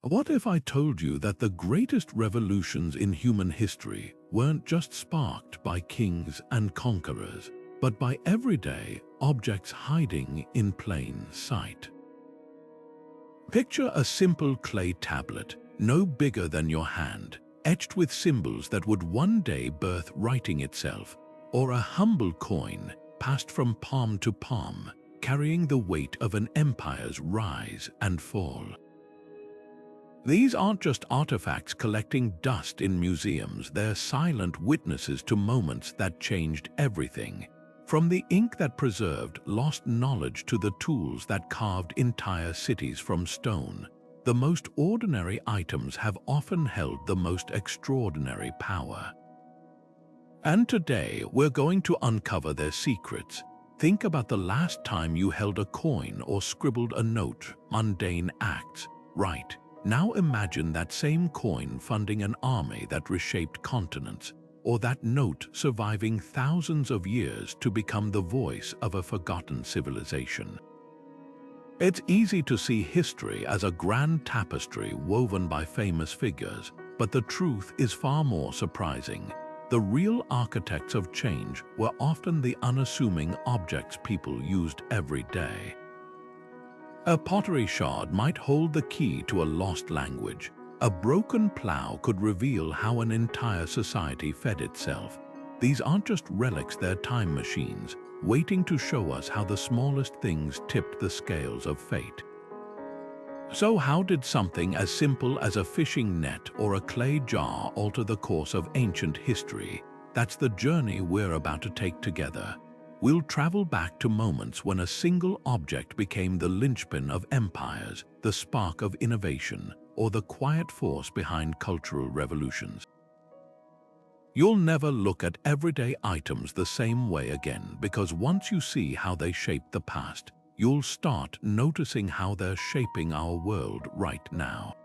What if I told you that the greatest revolutions in human history weren't just sparked by kings and conquerors, but by everyday objects hiding in plain sight? Picture a simple clay tablet, no bigger than your hand, etched with symbols that would one day birth writing itself, or a humble coin passed from palm to palm, carrying the weight of an empire's rise and fall. These aren't just artifacts collecting dust in museums, they're silent witnesses to moments that changed everything. From the ink that preserved lost knowledge to the tools that carved entire cities from stone, the most ordinary items have often held the most extraordinary power. And today, we're going to uncover their secrets. Think about the last time you held a coin or scribbled a note, mundane acts, right? Now imagine that same coin funding an army that reshaped continents, or that note surviving thousands of years to become the voice of a forgotten civilization. It's easy to see history as a grand tapestry woven by famous figures, but the truth is far more surprising. The real architects of change were often the unassuming objects people used every day. A pottery shard might hold the key to a lost language. A broken plow could reveal how an entire society fed itself. These aren't just relics, they're time machines, waiting to show us how the smallest things tipped the scales of fate. So how did something as simple as a fishing net or a clay jar alter the course of ancient history? That's the journey we're about to take together. We'll travel back to moments when a single object became the linchpin of empires, the spark of innovation, or the quiet force behind cultural revolutions. You'll never look at everyday items the same way again, because once you see how they shaped the past, you'll start noticing how they're shaping our world right now.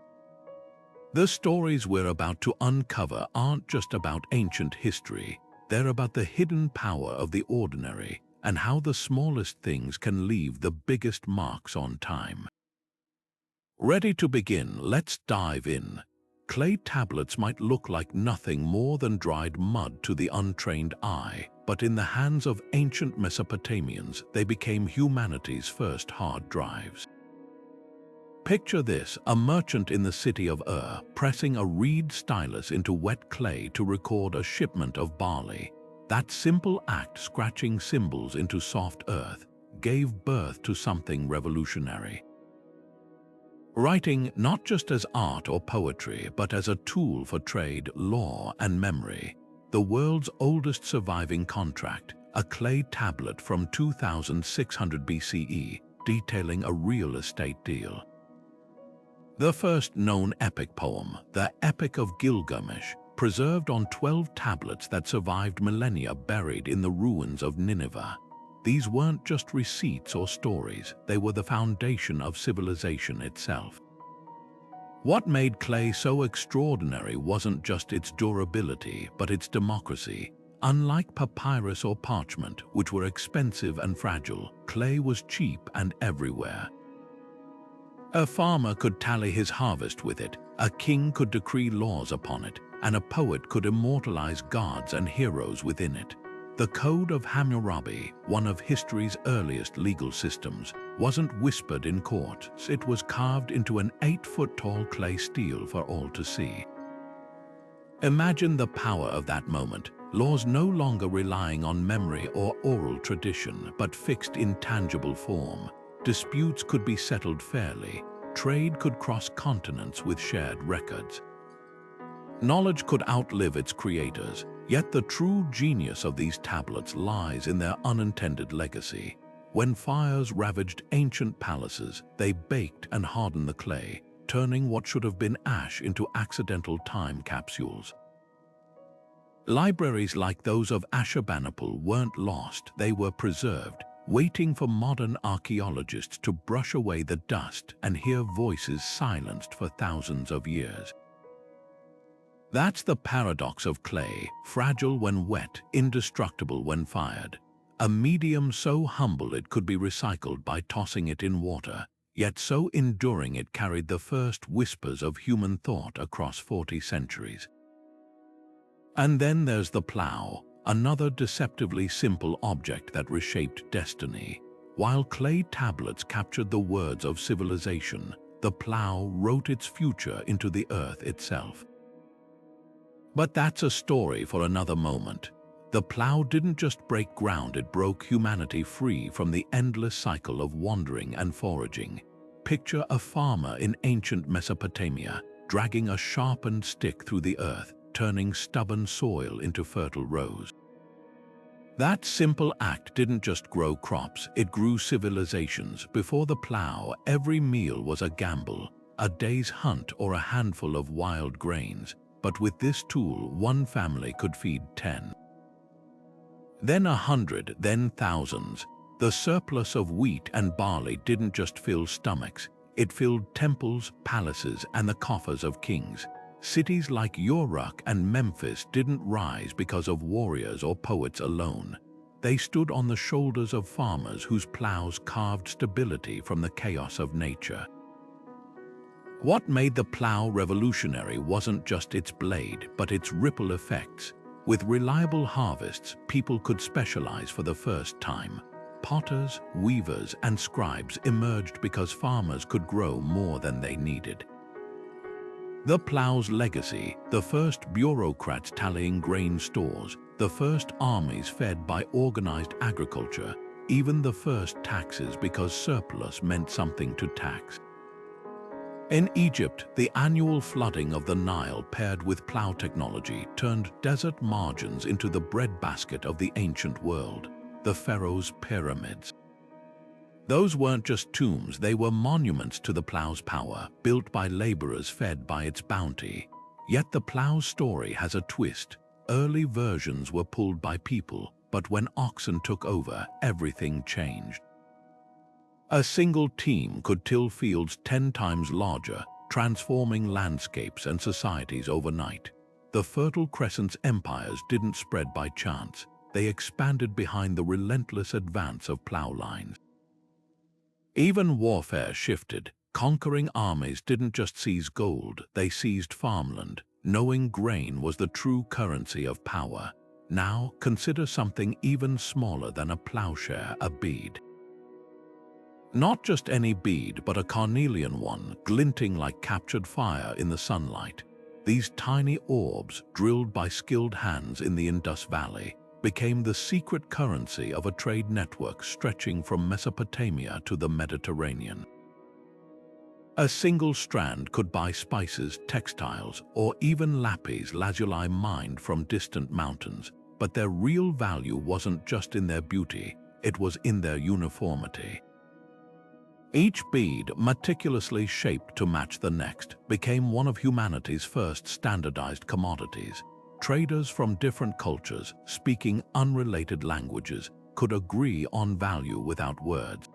The stories we're about to uncover aren't just about ancient history. They're about the hidden power of the ordinary and how the smallest things can leave the biggest marks on time. Ready to begin? Let's dive in. Clay tablets might look like nothing more than dried mud to the untrained eye, but in the hands of ancient Mesopotamians, they became humanity's first hard drives. Picture this: a merchant in the city of pressing a reed stylus into wet clay to record a shipment of barley. That simple act, scratching symbols into soft earth, gave birth to something revolutionary. Writing not just as art or poetry, but as a tool for trade, law, and memory. The world's oldest surviving contract, a clay tablet from 2600 BCE, detailing a real estate deal. The first known epic poem, the Epic of Gilgamesh, preserved on 12 tablets that survived millennia buried in the ruins of Nineveh. These weren't just receipts or stories, they were the foundation of civilization itself. What made clay so extraordinary wasn't just its durability, but its democracy. Unlike papyrus or parchment, which were expensive and fragile, clay was cheap and everywhere. A farmer could tally his harvest with it, a king could decree laws upon it, and a poet could immortalize gods and heroes within it. The Code of Hammurabi, one of history's earliest legal systems, wasn't whispered in courts. It was carved into an 8-foot-tall clay stele for all to see. Imagine the power of that moment. Laws no longer relying on memory or oral tradition, but fixed in tangible form. Disputes could be settled fairly. Trade could cross continents with shared records. Knowledge could outlive its creators, yet the true genius of these tablets lies in their unintended legacy. When fires ravaged ancient palaces, they baked and hardened the clay, turning what should have been ash into accidental time capsules. Libraries like those of Ashurbanipal weren't lost, they were preserved, waiting for modern archaeologists to brush away the dust and hear voices silenced for thousands of years. That's the paradox of clay, fragile when wet, indestructible when fired. A medium so humble it could be recycled by tossing it in water, yet so enduring it carried the first whispers of human thought across 40 centuries. And then there's the plow, another deceptively simple object that reshaped destiny. While clay tablets captured the words of civilization, the plow wrote its future into the earth itself. But that's a story for another moment. The plow didn't just break ground, it broke humanity free from the endless cycle of wandering and foraging. Picture a farmer in ancient Mesopotamia, dragging a sharpened stick through the earth, turning stubborn soil into fertile rows. That simple act didn't just grow crops, it grew civilizations. Before the plow, every meal was a gamble, a day's hunt or a handful of wild grains. But with this tool, one family could feed 10. Then 100, then thousands. The surplus of wheat and barley didn't just fill stomachs, it filled temples, palaces, and the coffers of kings. Cities like Uruk and Memphis didn't rise because of warriors or poets alone. They stood on the shoulders of farmers whose plows carved stability from the chaos of nature. What made the plow revolutionary wasn't just its blade, but its ripple effects. With reliable harvests, people could specialize for the first time. Potters, weavers, and scribes emerged because farmers could grow more than they needed. The plow's legacy, the first bureaucrats tallying grain stores, the first armies fed by organized agriculture, even the first taxes because surplus meant something to tax. In Egypt, the annual flooding of the Nile paired with plow technology turned desert margins into the breadbasket of the ancient world, the pharaoh's pyramids. Those weren't just tombs, they were monuments to the plow's power, built by laborers fed by its bounty. Yet the plow's story has a twist. Early versions were pulled by people, but when oxen took over, everything changed. A single team could till fields 10 times larger, transforming landscapes and societies overnight. The Fertile Crescent's empires didn't spread by chance. They expanded behind the relentless advance of plow lines. Even warfare shifted. Conquering armies didn't just seize gold, they seized farmland, knowing grain was the true currency of power. Now, consider something even smaller than a plowshare, a bead. Not just any bead, but a Carnelian one, glinting like captured fire in the sunlight. These tiny orbs, drilled by skilled hands in the Indus Valley, became the secret currency of a trade network stretching from Mesopotamia to the Mediterranean. A single strand could buy spices, textiles, or even lapis lazuli mined from distant mountains, but their real value wasn't just in their beauty, it was in their uniformity. Each bead, meticulously shaped to match the next, became one of humanity's first standardized commodities. Traders from different cultures, speaking unrelated languages, could agree on value without words.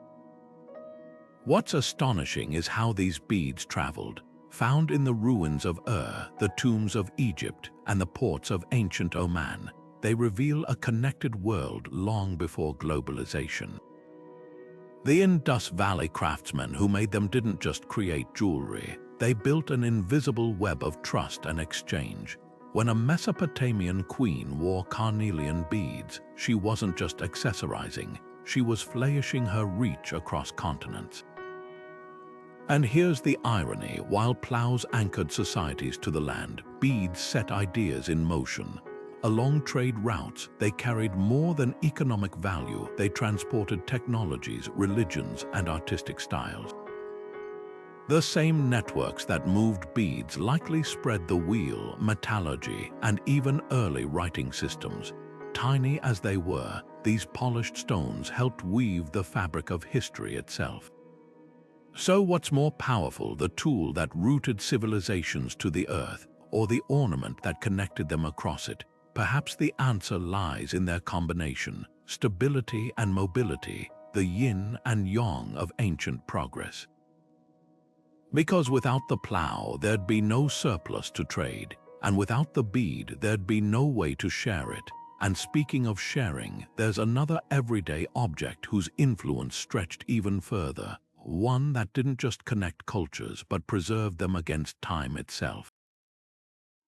What's astonishing is how these beads traveled. Found in the ruins of Ur, the tombs of Egypt, and the ports of ancient Oman, they reveal a connected world long before globalization. The Indus Valley craftsmen who made them didn't just create jewelry, they built an invisible web of trust and exchange. When a Mesopotamian queen wore carnelian beads, she wasn't just accessorizing, she was flourishing her reach across continents. And here's the irony, while plows anchored societies to the land, beads set ideas in motion. Along trade routes, they carried more than economic value, they transported technologies, religions, and artistic styles. The same networks that moved beads likely spread the wheel, metallurgy, and even early writing systems. Tiny as they were, these polished stones helped weave the fabric of history itself. So what's more powerful, the tool that rooted civilizations to the earth, or the ornament that connected them across it? Perhaps the answer lies in their combination, stability and mobility, the yin and yang of ancient progress. Because without the plow, there'd be no surplus to trade, and without the bead, there'd be no way to share it. And speaking of sharing, there's another everyday object whose influence stretched even further. one that didn't just connect cultures but preserved them against time itself.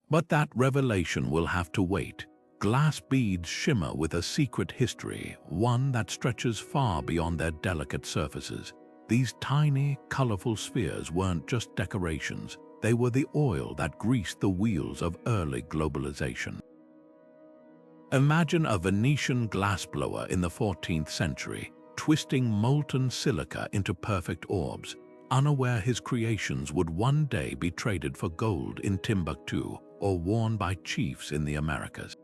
But that revelation will have to wait. Glass beads shimmer with a secret history, one that stretches far beyond their delicate surfaces. These tiny, colorful spheres weren't just decorations, they were the oil that greased the wheels of early globalization. Imagine a Venetian glassblower in the 14th century, twisting molten silica into perfect orbs, unaware his creations would one day be traded for gold in Timbuktu or worn by chiefs in the Americas.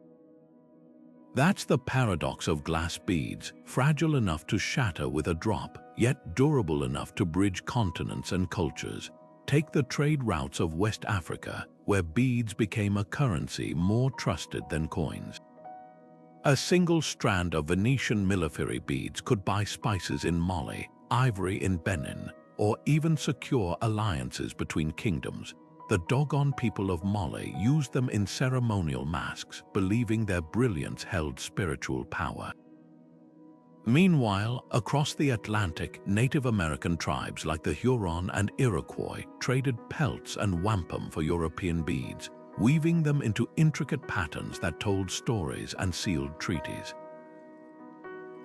That's the paradox of glass beads, fragile enough to shatter with a drop, yet durable enough to bridge continents and cultures. Take the trade routes of West Africa, where beads became a currency more trusted than coins. A single strand of Venetian millefeuille beads could buy spices in Mali, ivory in Benin, or even secure alliances between kingdoms. The Dogon people of Mali used them in ceremonial masks, believing their brilliance held spiritual power. Meanwhile, across the Atlantic, Native American tribes like the Huron and Iroquois traded pelts and wampum for European beads, weaving them into intricate patterns that told stories and sealed treaties.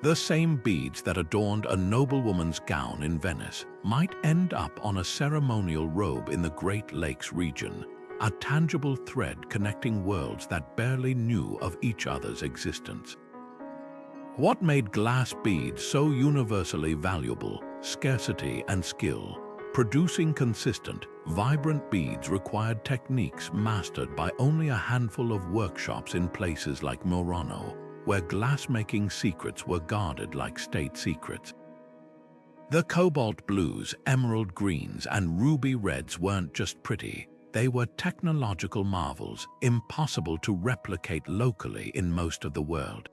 The same beads that adorned a noblewoman's gown in Venice might end up on a ceremonial robe in the Great Lakes region, a tangible thread connecting worlds that barely knew of each other's existence. What made glass beads so universally valuable? Scarcity and skill. Producing consistent, vibrant beads required techniques mastered by only a handful of workshops in places like Murano, where glassmaking secrets were guarded like state secrets. The cobalt blues, emerald greens, and ruby reds weren't just pretty, they were technological marvels, impossible to replicate locally in most of the world.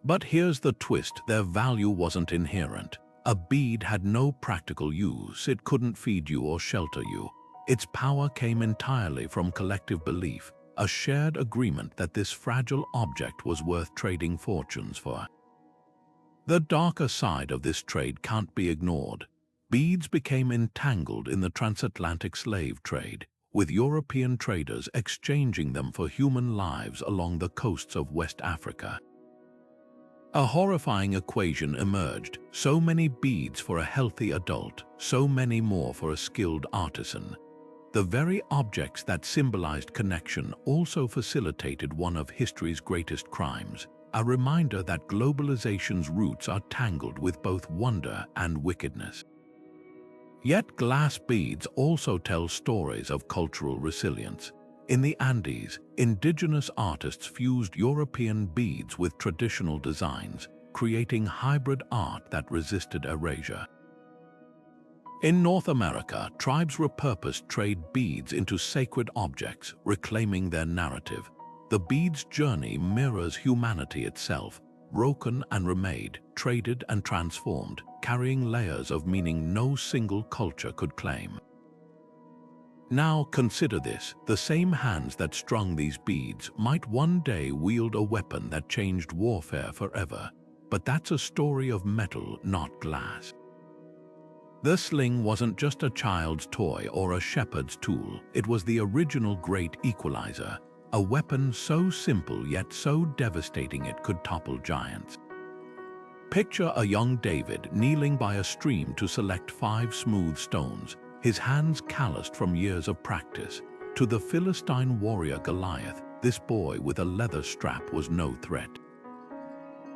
But here's the twist, their value wasn't inherent. A bead had no practical use, it couldn't feed you or shelter you. Its power came entirely from collective belief, a shared agreement that this fragile object was worth trading fortunes for. The darker side of this trade can't be ignored. Beads became entangled in the transatlantic slave trade, with European traders exchanging them for human lives along the coasts of West Africa. A horrifying equation emerged: so many beads for a healthy adult, so many more for a skilled artisan. The very objects that symbolized connection also facilitated one of history's greatest crimes, a reminder that globalization's roots are tangled with both wonder and wickedness. Yet glass beads also tell stories of cultural resilience. In the Andes, indigenous artists fused European beads with traditional designs, creating hybrid art that resisted erasure. In North America, tribes repurposed trade beads into sacred objects, reclaiming their narrative. The bead's journey mirrors humanity itself, broken and remade, traded and transformed, carrying layers of meaning no single culture could claim. Now consider this: the same hands that strung these beads might one day wield a weapon that changed warfare forever. But that's a story of metal, not glass. The sling wasn't just a child's toy or a shepherd's tool, it was the original great equalizer, a weapon so simple yet so devastating it could topple giants. Picture a young David kneeling by a stream to select 5 smooth stones, his hands calloused from years of practice. To the Philistine warrior Goliath, this boy with a leather strap was no threat.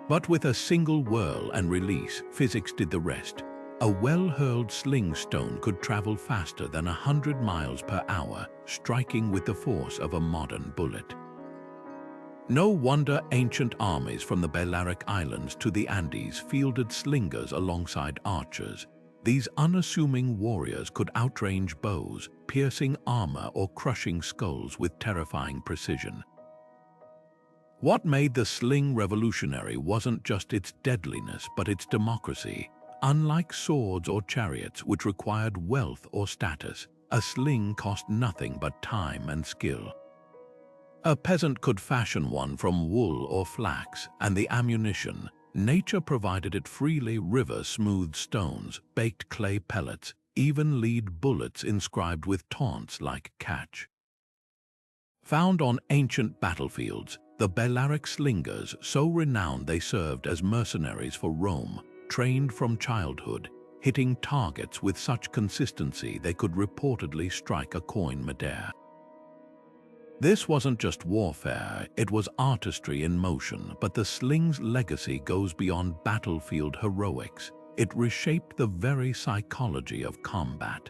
But with a single whirl and release, physics did the rest. A well-hurled sling stone could travel faster than 100 miles per hour, striking with the force of a modern bullet. No wonder ancient armies from the Balearic Islands to the Andes fielded slingers alongside archers. These unassuming warriors could outrange bows, piercing armor or crushing skulls with terrifying precision. What made the sling revolutionary wasn't just its deadliness, but its democracy. Unlike swords or chariots, which required wealth or status, a sling cost nothing but time and skill. A peasant could fashion one from wool or flax, and the ammunition, Nature provided it freely: river-smooth stones, baked clay pellets, even lead bullets inscribed with taunts like "catch." Found on ancient battlefields, the Balearic slingers, so renowned they served as mercenaries for Rome, trained from childhood, hitting targets with such consistency they could reportedly strike a coin midair. This wasn't just warfare, it was artistry in motion, but the sling's legacy goes beyond battlefield heroics. It reshaped the very psychology of combat.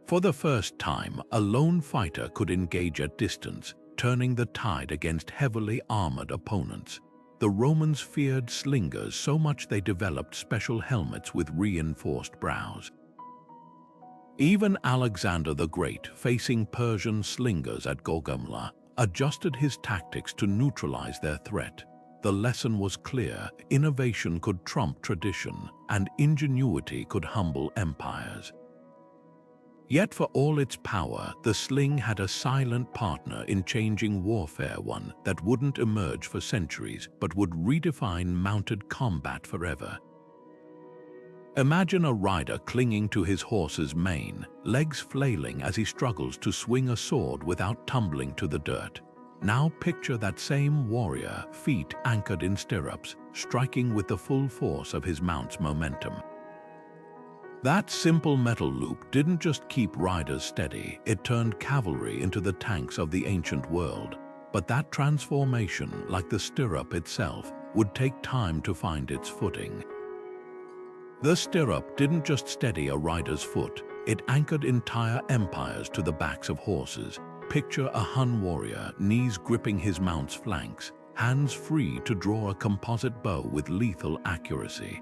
For the first time, a lone fighter could engage at distance, turning the tide against heavily armored opponents. The Romans feared slingers so much they developed special helmets with reinforced brows. Even Alexander the Great, facing Persian slingers at Gaugamela, adjusted his tactics to neutralize their threat. The lesson was clear: innovation could trump tradition, and ingenuity could humble empires. Yet for all its power, the sling had a silent partner in changing warfare, one that wouldn't emerge for centuries but would redefine mounted combat forever. Imagine a rider clinging to his horse's mane, legs flailing as he struggles to swing a sword without tumbling to the dirt. Now picture that same warrior, feet anchored in stirrups, striking with the full force of his mount's momentum. That simple metal loop didn't just keep riders steady, it turned cavalry into the tanks of the ancient world. But that transformation, like the stirrup itself, would take time to find its footing. The stirrup didn't just steady a rider's foot, it anchored entire empires to the backs of horses. Picture a Hun warrior, knees gripping his mount's flanks, hands free to draw a composite bow with lethal accuracy.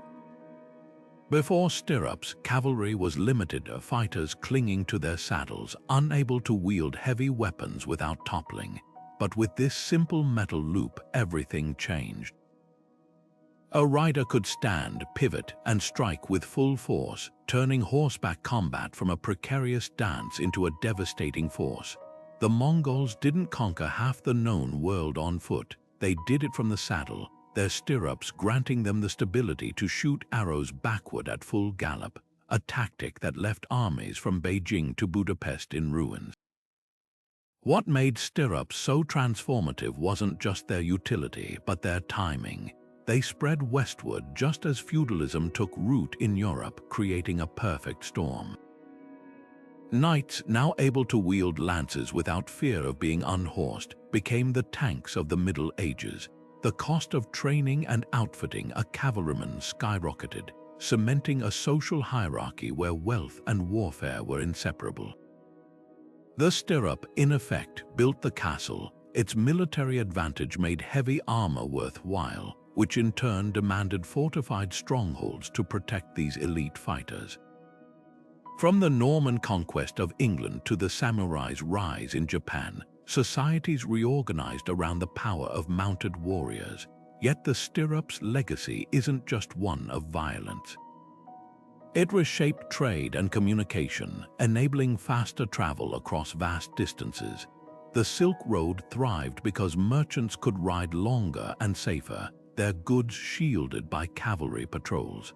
Before stirrups, cavalry was limited to fighters clinging to their saddles, unable to wield heavy weapons without toppling. But with this simple metal loop, everything changed. A rider could stand, pivot, and strike with full force, turning horseback combat from a precarious dance into a devastating force. The Mongols didn't conquer half the known world on foot, they did it from the saddle, their stirrups granting them the stability to shoot arrows backward at full gallop, a tactic that left armies from Beijing to Budapest in ruins. What made stirrups so transformative wasn't just their utility, but their timing. They spread westward just as feudalism took root in Europe, creating a perfect storm. Knights, now able to wield lances without fear of being unhorsed, became the tanks of the Middle Ages. The cost of training and outfitting a cavalryman skyrocketed, cementing a social hierarchy where wealth and warfare were inseparable. The stirrup, in effect, built the castle. Its military advantage made heavy armor worthwhile, which in turn demanded fortified strongholds to protect these elite fighters. From the Norman conquest of England to the samurai's rise in Japan, societies reorganized around the power of mounted warriors. Yet the stirrup's legacy isn't just one of violence. It reshaped trade and communication, enabling faster travel across vast distances. The Silk Road thrived because merchants could ride longer and safer, their goods shielded by cavalry patrols.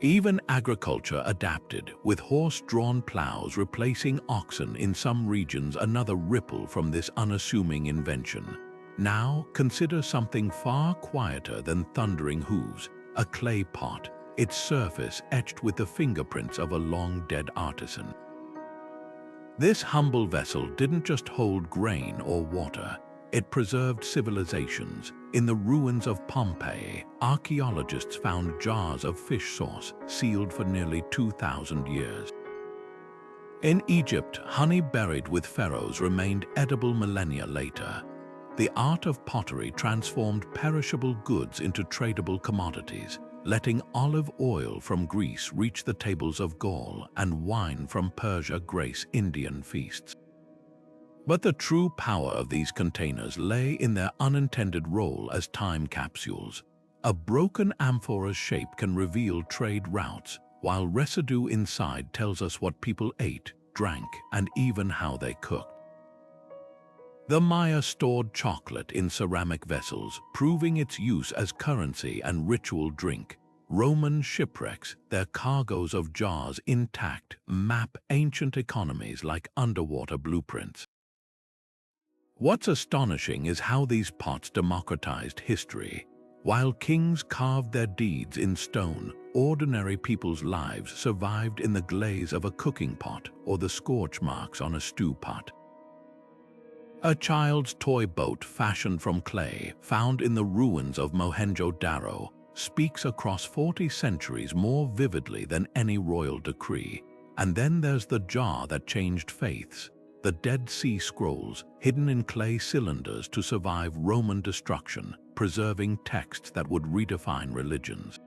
Even agriculture adapted, with horse-drawn plows replacing oxen in some regions, another ripple from this unassuming invention. Now, consider something far quieter than thundering hooves, a clay pot, its surface etched with the fingerprints of a long-dead artisan. This humble vessel didn't just hold grain or water, it preserved civilizations. In the ruins of Pompeii, archaeologists found jars of fish sauce sealed for nearly 2,000 years. In Egypt, honey buried with pharaohs remained edible millennia later. The art of pottery transformed perishable goods into tradable commodities, letting olive oil from Greece reach the tables of Gaul and wine from Persia grace Indian feasts. But the true power of these containers lay in their unintended role as time capsules. A broken amphora's shape can reveal trade routes, while residue inside tells us what people ate, drank, and even how they cooked. The Maya stored chocolate in ceramic vessels, proving its use as currency and ritual drink. Roman shipwrecks, their cargoes of jars intact, map ancient economies like underwater blueprints. What's astonishing is how these pots democratized history. While kings carved their deeds in stone, ordinary people's lives survived in the glaze of a cooking pot or the scorch marks on a stew pot. A child's toy boat fashioned from clay, found in the ruins of Mohenjo-Daro, speaks across 40 centuries more vividly than any royal decree. And then there's the jar that changed faiths, the Dead Sea Scrolls, hidden in clay cylinders to survive Roman destruction, preserving texts that would redefine religions.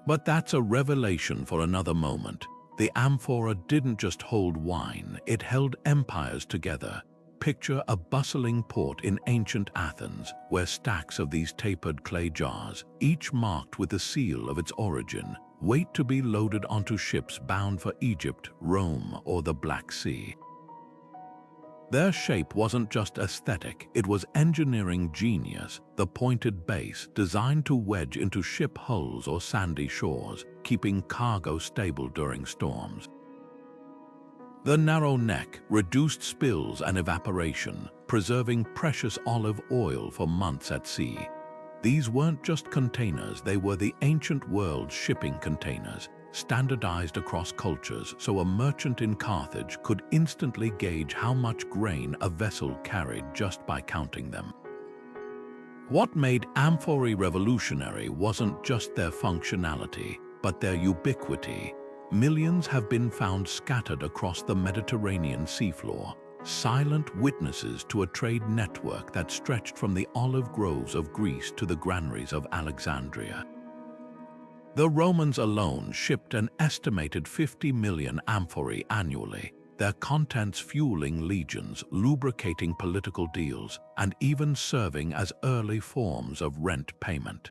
But that's a revelation for another moment. The amphora didn't just hold wine, it held empires together. Picture a bustling port in ancient Athens, where stacks of these tapered clay jars, each marked with the seal of its origin, wait to be loaded onto ships bound for Egypt, Rome, or the Black Sea. Their shape wasn't just aesthetic, it was engineering genius, the pointed base designed to wedge into ship hulls or sandy shores, keeping cargo stable during storms. The narrow neck reduced spills and evaporation, preserving precious olive oil for months at sea. These weren't just containers, they were the ancient world's shipping containers, standardized across cultures so a merchant in Carthage could instantly gauge how much grain a vessel carried just by counting them. What made amphorae revolutionary wasn't just their functionality, but their ubiquity. Millions have been found scattered across the Mediterranean seafloor, silent witnesses to a trade network that stretched from the olive groves of Greece to the granaries of Alexandria. The Romans alone shipped an estimated 50 million amphorae annually, their contents fueling legions, lubricating political deals, and even serving as early forms of rent payment.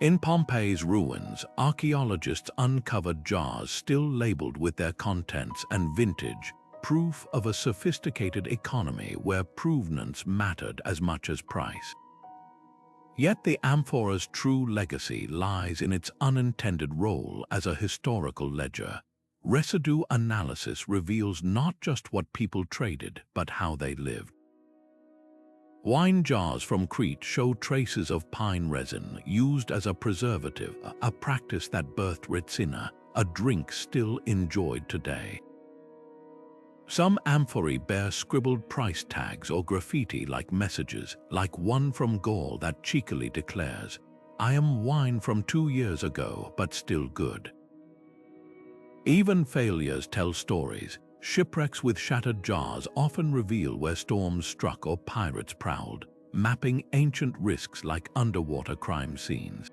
In Pompeii's ruins, archaeologists uncovered jars still labeled with their contents and vintage, proof of a sophisticated economy where provenance mattered as much as price. Yet the amphora's true legacy lies in its unintended role as a historical ledger. Residue analysis reveals not just what people traded, but how they lived. Wine jars from Crete show traces of pine resin used as a preservative, a practice that birthed ritsina, a drink still enjoyed today. Some amphorae bear scribbled price tags or graffiti-like messages, like one from Gaul that cheekily declares, "I am wine from 2 years ago, but still good." Even failures tell stories. Shipwrecks with shattered jars often reveal where storms struck or pirates prowled, mapping ancient risks like underwater crime scenes.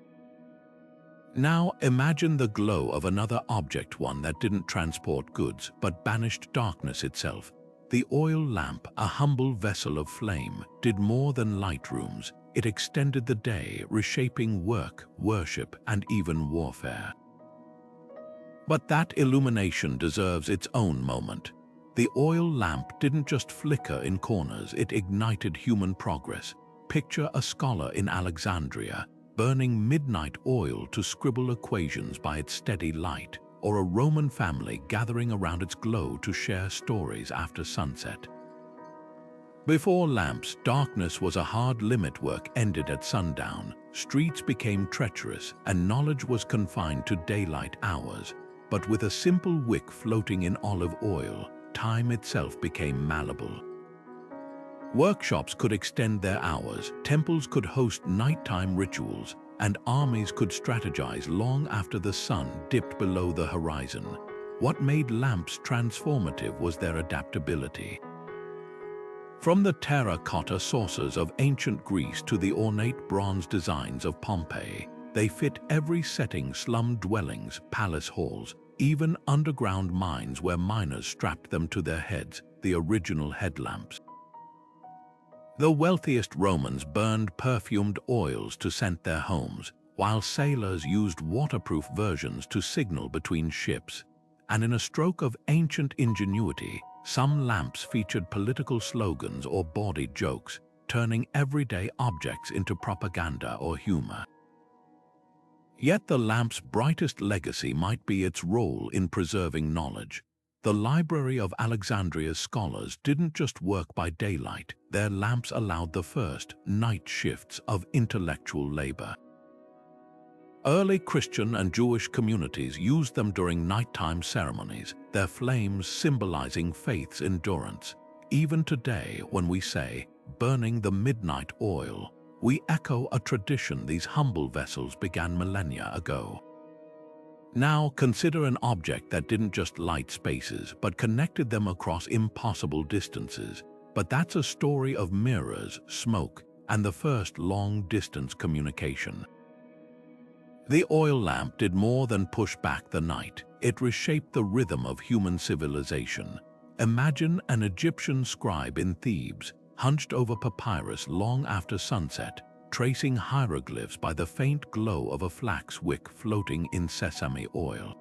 Now imagine the glow of another object, one that didn't transport goods but banished darkness itself. The oil lamp, a humble vessel of flame, did more than light rooms. It extended the day, reshaping work, worship, and even warfare. But that illumination deserves its own moment. The oil lamp didn't just flicker in corners, it ignited human progress. Picture a scholar in Alexandria, burning midnight oil to scribble equations by its steady light, or a Roman family gathering around its glow to share stories after sunset. Before lamps, darkness was a hard limit. Work ended at sundown, streets became treacherous, and knowledge was confined to daylight hours. But with a simple wick floating in olive oil, time itself became malleable. Workshops could extend their hours, temples could host nighttime rituals, and armies could strategize long after the sun dipped below the horizon. What made lamps transformative was their adaptability. From the terracotta saucers of ancient Greece to the ornate bronze designs of Pompeii, they fit every setting: slum dwellings, palace halls, even underground mines where miners strapped them to their heads, the original headlamps. The wealthiest Romans burned perfumed oils to scent their homes, while sailors used waterproof versions to signal between ships. And in a stroke of ancient ingenuity, Some lamps featured political slogans or bawdy jokes, turning everyday objects into propaganda or humor. Yet the lamp's brightest legacy might be its role in preserving knowledge. The Library of Alexandria's scholars didn't just work by daylight, their lamps allowed the first night shifts of intellectual labor. Early Christian and Jewish communities used them during nighttime ceremonies, their flames symbolizing faith's endurance. Even today, when we say, burning the midnight oil, we echo a tradition these humble vessels began millennia ago. Now consider an object that didn't just light spaces, but connected them across impossible distances. But that's a story of mirrors, smoke, and the first long-distance communication. The oil lamp did more than push back the night. It reshaped the rhythm of human civilization. Imagine an Egyptian scribe in Thebes, hunched over papyrus long after sunset, tracing hieroglyphs by the faint glow of a flax wick floating in sesame oil.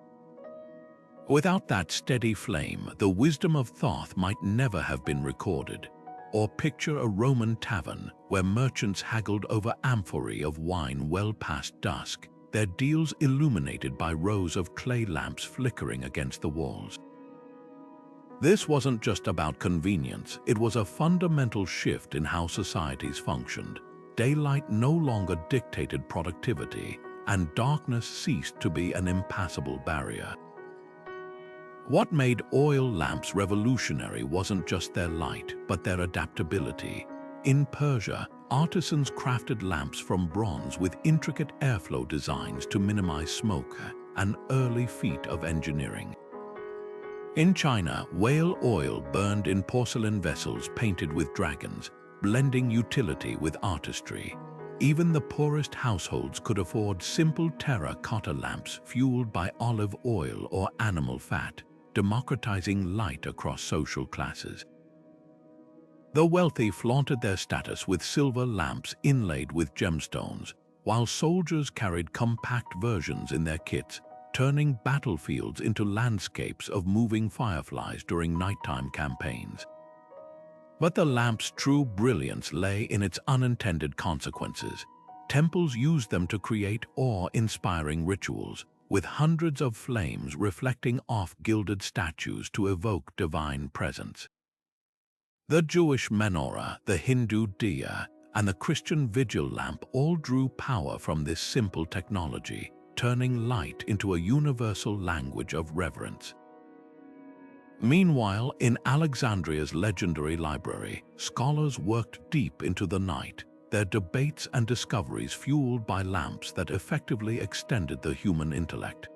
Without that steady flame, the wisdom of Thoth might never have been recorded. Or picture a Roman tavern where merchants haggled over amphorae of wine well past dusk, their deals illuminated by rows of clay lamps flickering against the walls. This wasn't just about convenience, it was a fundamental shift in how societies functioned. Daylight no longer dictated productivity, and darkness ceased to be an impassable barrier. What made oil lamps revolutionary wasn't just their light, but their adaptability. In Persia, artisans crafted lamps from bronze with intricate airflow designs to minimize smoke, an early feat of engineering. In China, whale oil burned in porcelain vessels painted with dragons, blending utility with artistry. Even the poorest households could afford simple terracotta lamps fueled by olive oil or animal fat, democratizing light across social classes. The wealthy flaunted their status with silver lamps inlaid with gemstones, while soldiers carried compact versions in their kits, turning battlefields into landscapes of moving fireflies during nighttime campaigns. But the lamp's true brilliance lay in its unintended consequences. Temples used them to create awe-inspiring rituals, with hundreds of flames reflecting off gilded statues to evoke divine presence. The Jewish menorah, the Hindu diya, and the Christian vigil lamp all drew power from this simple technology, turning light into a universal language of reverence. Meanwhile, in Alexandria's legendary library, scholars worked deep into the night, their debates and discoveries fueled by lamps that effectively extended the human intellect.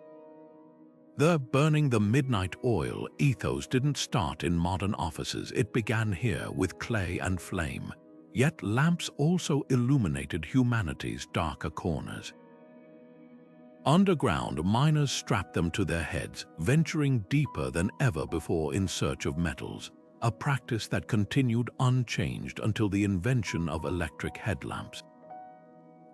The burning the midnight oil ethos didn't start in modern offices, it began here with clay and flame. Yet lamps also illuminated humanity's darker corners. Underground, miners strapped them to their heads, venturing deeper than ever before in search of metals, a practice that continued unchanged until the invention of electric headlamps.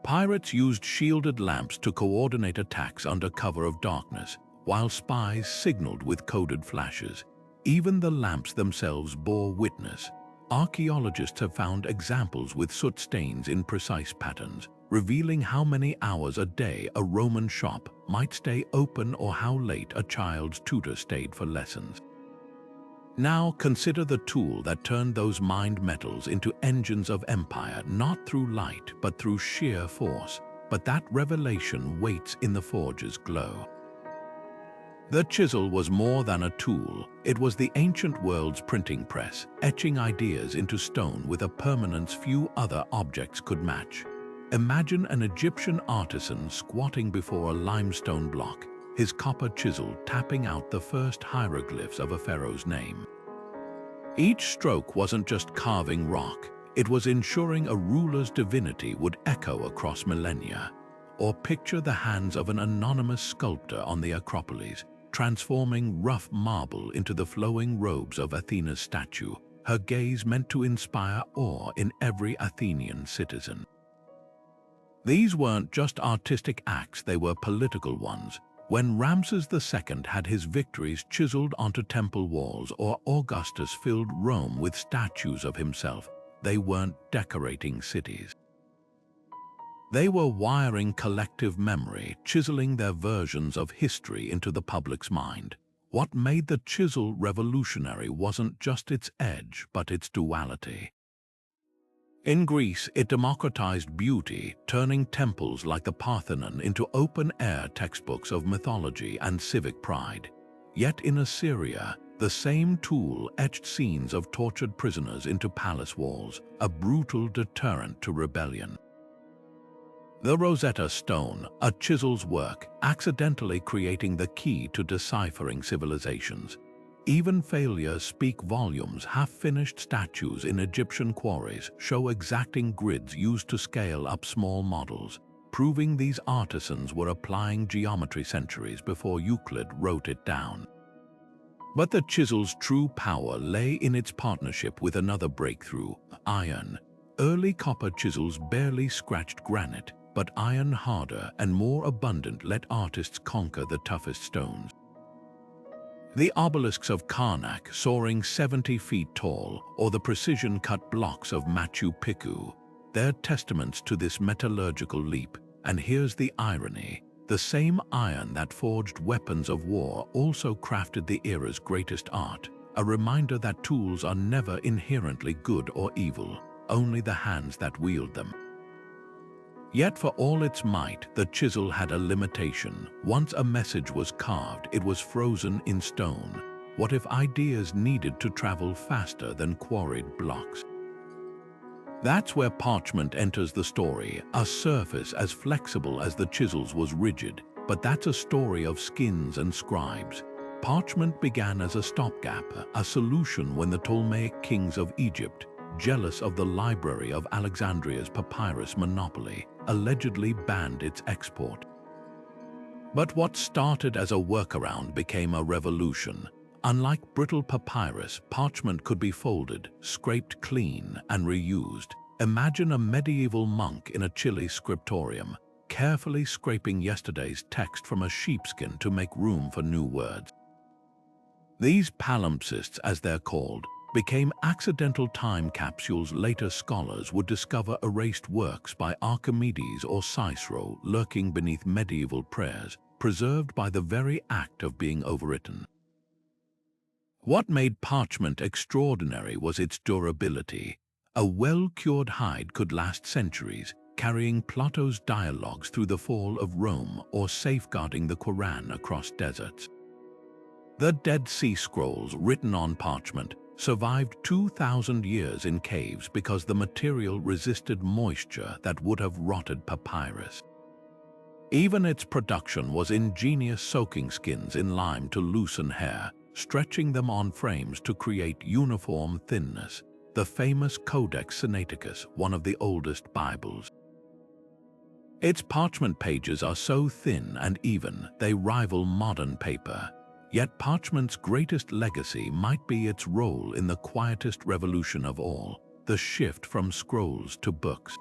Pirates used shielded lamps to coordinate attacks under cover of darkness, while spies signaled with coded flashes. Even the lamps themselves bore witness. Archaeologists have found examples with soot stains in precise patterns, revealing how many hours a day a Roman shop might stay open or how late a child's tutor stayed for lessons. Now consider the tool that turned those mined metals into engines of empire, not through light but through sheer force. But that revelation waits in the forge's glow. The chisel was more than a tool. It was the ancient world's printing press, etching ideas into stone with a permanence few other objects could match. Imagine an Egyptian artisan squatting before a limestone block, his copper chisel tapping out the first hieroglyphs of a pharaoh's name. Each stroke wasn't just carving rock, it was ensuring a ruler's divinity would echo across millennia. Or picture the hands of an anonymous sculptor on the Acropolis, transforming rough marble into the flowing robes of Athena's statue, her gaze meant to inspire awe in every Athenian citizen. These weren't just artistic acts, they were political ones. When Ramses II had his victories chiseled onto temple walls or Augustus filled Rome with statues of himself, they weren't decorating cities. They were wiring collective memory, chiseling their versions of history into the public's mind. What made the chisel revolutionary wasn't just its edge, but its duality. In Greece, it democratized beauty, turning temples like the Parthenon into open-air textbooks of mythology and civic pride. Yet in Assyria, the same tool etched scenes of tortured prisoners into palace walls, a brutal deterrent to rebellion. The Rosetta Stone, a chisel's work, accidentally creating the key to deciphering civilizations. Even failures speak volumes. Half-finished statues in Egyptian quarries show exacting grids used to scale up small models, proving these artisans were applying geometry centuries before Euclid wrote it down. But the chisel's true power lay in its partnership with another breakthrough, iron. Early copper chisels barely scratched granite, but iron, harder and more abundant, let artists conquer the toughest stones. The obelisks of Karnak, soaring 70 feet tall, or the precision-cut blocks of Machu Picchu, they're testaments to this metallurgical leap. And here's the irony. The same iron that forged weapons of war also crafted the era's greatest art, a reminder that tools are never inherently good or evil, only the hands that wield them. Yet for all its might, the chisel had a limitation. Once a message was carved, it was frozen in stone. What if ideas needed to travel faster than quarried blocks? That's where parchment enters the story. A surface as flexible as the chisels was rigid, but that's a story of skins and scribes. Parchment began as a stopgap, a solution when the Ptolemaic kings of Egypt, jealous of the library of Alexandria's papyrus monopoly, allegedly banned its export. But what started as a workaround became a revolution. Unlike brittle papyrus, parchment could be folded, scraped clean, and reused. Imagine a medieval monk in a chilly scriptorium, carefully scraping yesterday's text from a sheepskin to make room for new words. These palimpsests, as they're called, became accidental time capsules. Later scholars would discover erased works by Archimedes or Cicero lurking beneath medieval prayers, preserved by the very act of being overwritten. What made parchment extraordinary was its durability. A well-cured hide could last centuries, carrying Plato's dialogues through the fall of Rome or safeguarding the Quran across deserts. The Dead Sea Scrolls, written on parchment, survived 2,000 years in caves because the material resisted moisture that would have rotted papyrus. Even its production was ingenious, soaking skins in lime to loosen hair, stretching them on frames to create uniform thinness. The famous Codex Sinaiticus, one of the oldest Bibles. Its parchment pages are so thin and even, they rival modern paper. Yet parchment's greatest legacy might be its role in the quietest revolution of all, the shift from scrolls to books.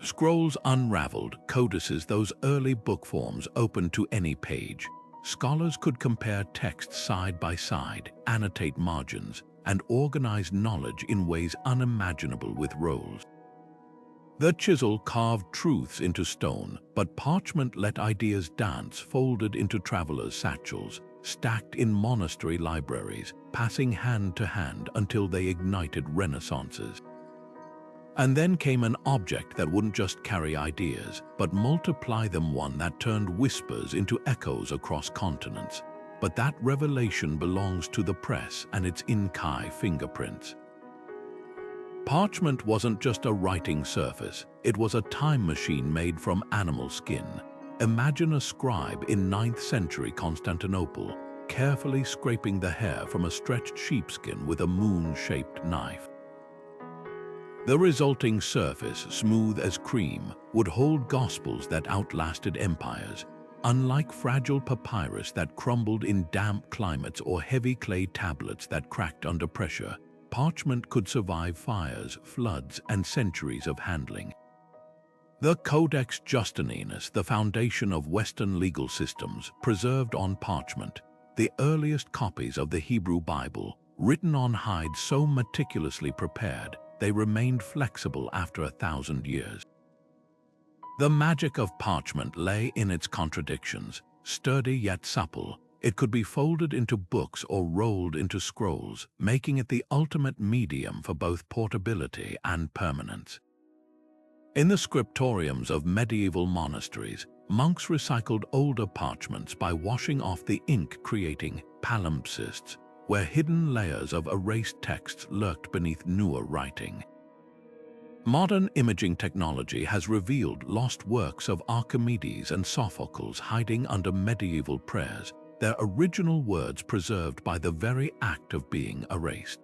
Scrolls unraveled, codices, those early book forms open to any page. Scholars could compare texts side by side, annotate margins, and organize knowledge in ways unimaginable with rolls. The chisel carved truths into stone, but parchment let ideas dance, folded into travelers' satchels, stacked in monastery libraries, passing hand to hand until they ignited renaissances. And then came an object that wouldn't just carry ideas, but multiply them, one that turned whispers into echoes across continents. But that revelation belongs to the press and its Inkai fingerprints. Parchment wasn't just a writing surface, it was a time machine made from animal skin. Imagine a scribe in 9th century Constantinople, carefully scraping the hair from a stretched sheepskin with a moon-shaped knife. The resulting surface, smooth as cream, would hold gospels that outlasted empires. Unlike fragile papyrus that crumbled in damp climates or heavy clay tablets that cracked under pressure, parchment could survive fires, floods, and centuries of handling. The Codex Justininus, the foundation of Western legal systems, preserved on parchment, the earliest copies of the Hebrew Bible, written on hide so meticulously prepared, they remained flexible after 1,000 years. The magic of parchment lay in its contradictions. Sturdy yet supple, it could be folded into books or rolled into scrolls, making it the ultimate medium for both portability and permanence. In the scriptoriums of medieval monasteries, monks recycled older parchments by washing off the ink, creating palimpsests, where hidden layers of erased texts lurked beneath newer writing. Modern imaging technology has revealed lost works of Archimedes and Sophocles hiding under medieval prayers, their original words preserved by the very act of being erased.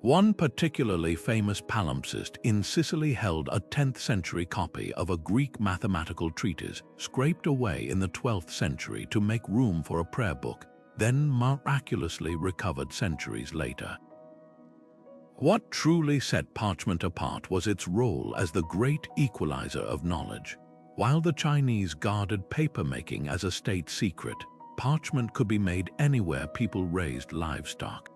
One particularly famous palimpsest in Sicily held a 10th century copy of a Greek mathematical treatise scraped away in the 12th century to make room for a prayer book, then miraculously recovered centuries later. What truly set parchment apart was its role as the great equalizer of knowledge. While the Chinese guarded papermaking as a state secret, parchment could be made anywhere people raised livestock.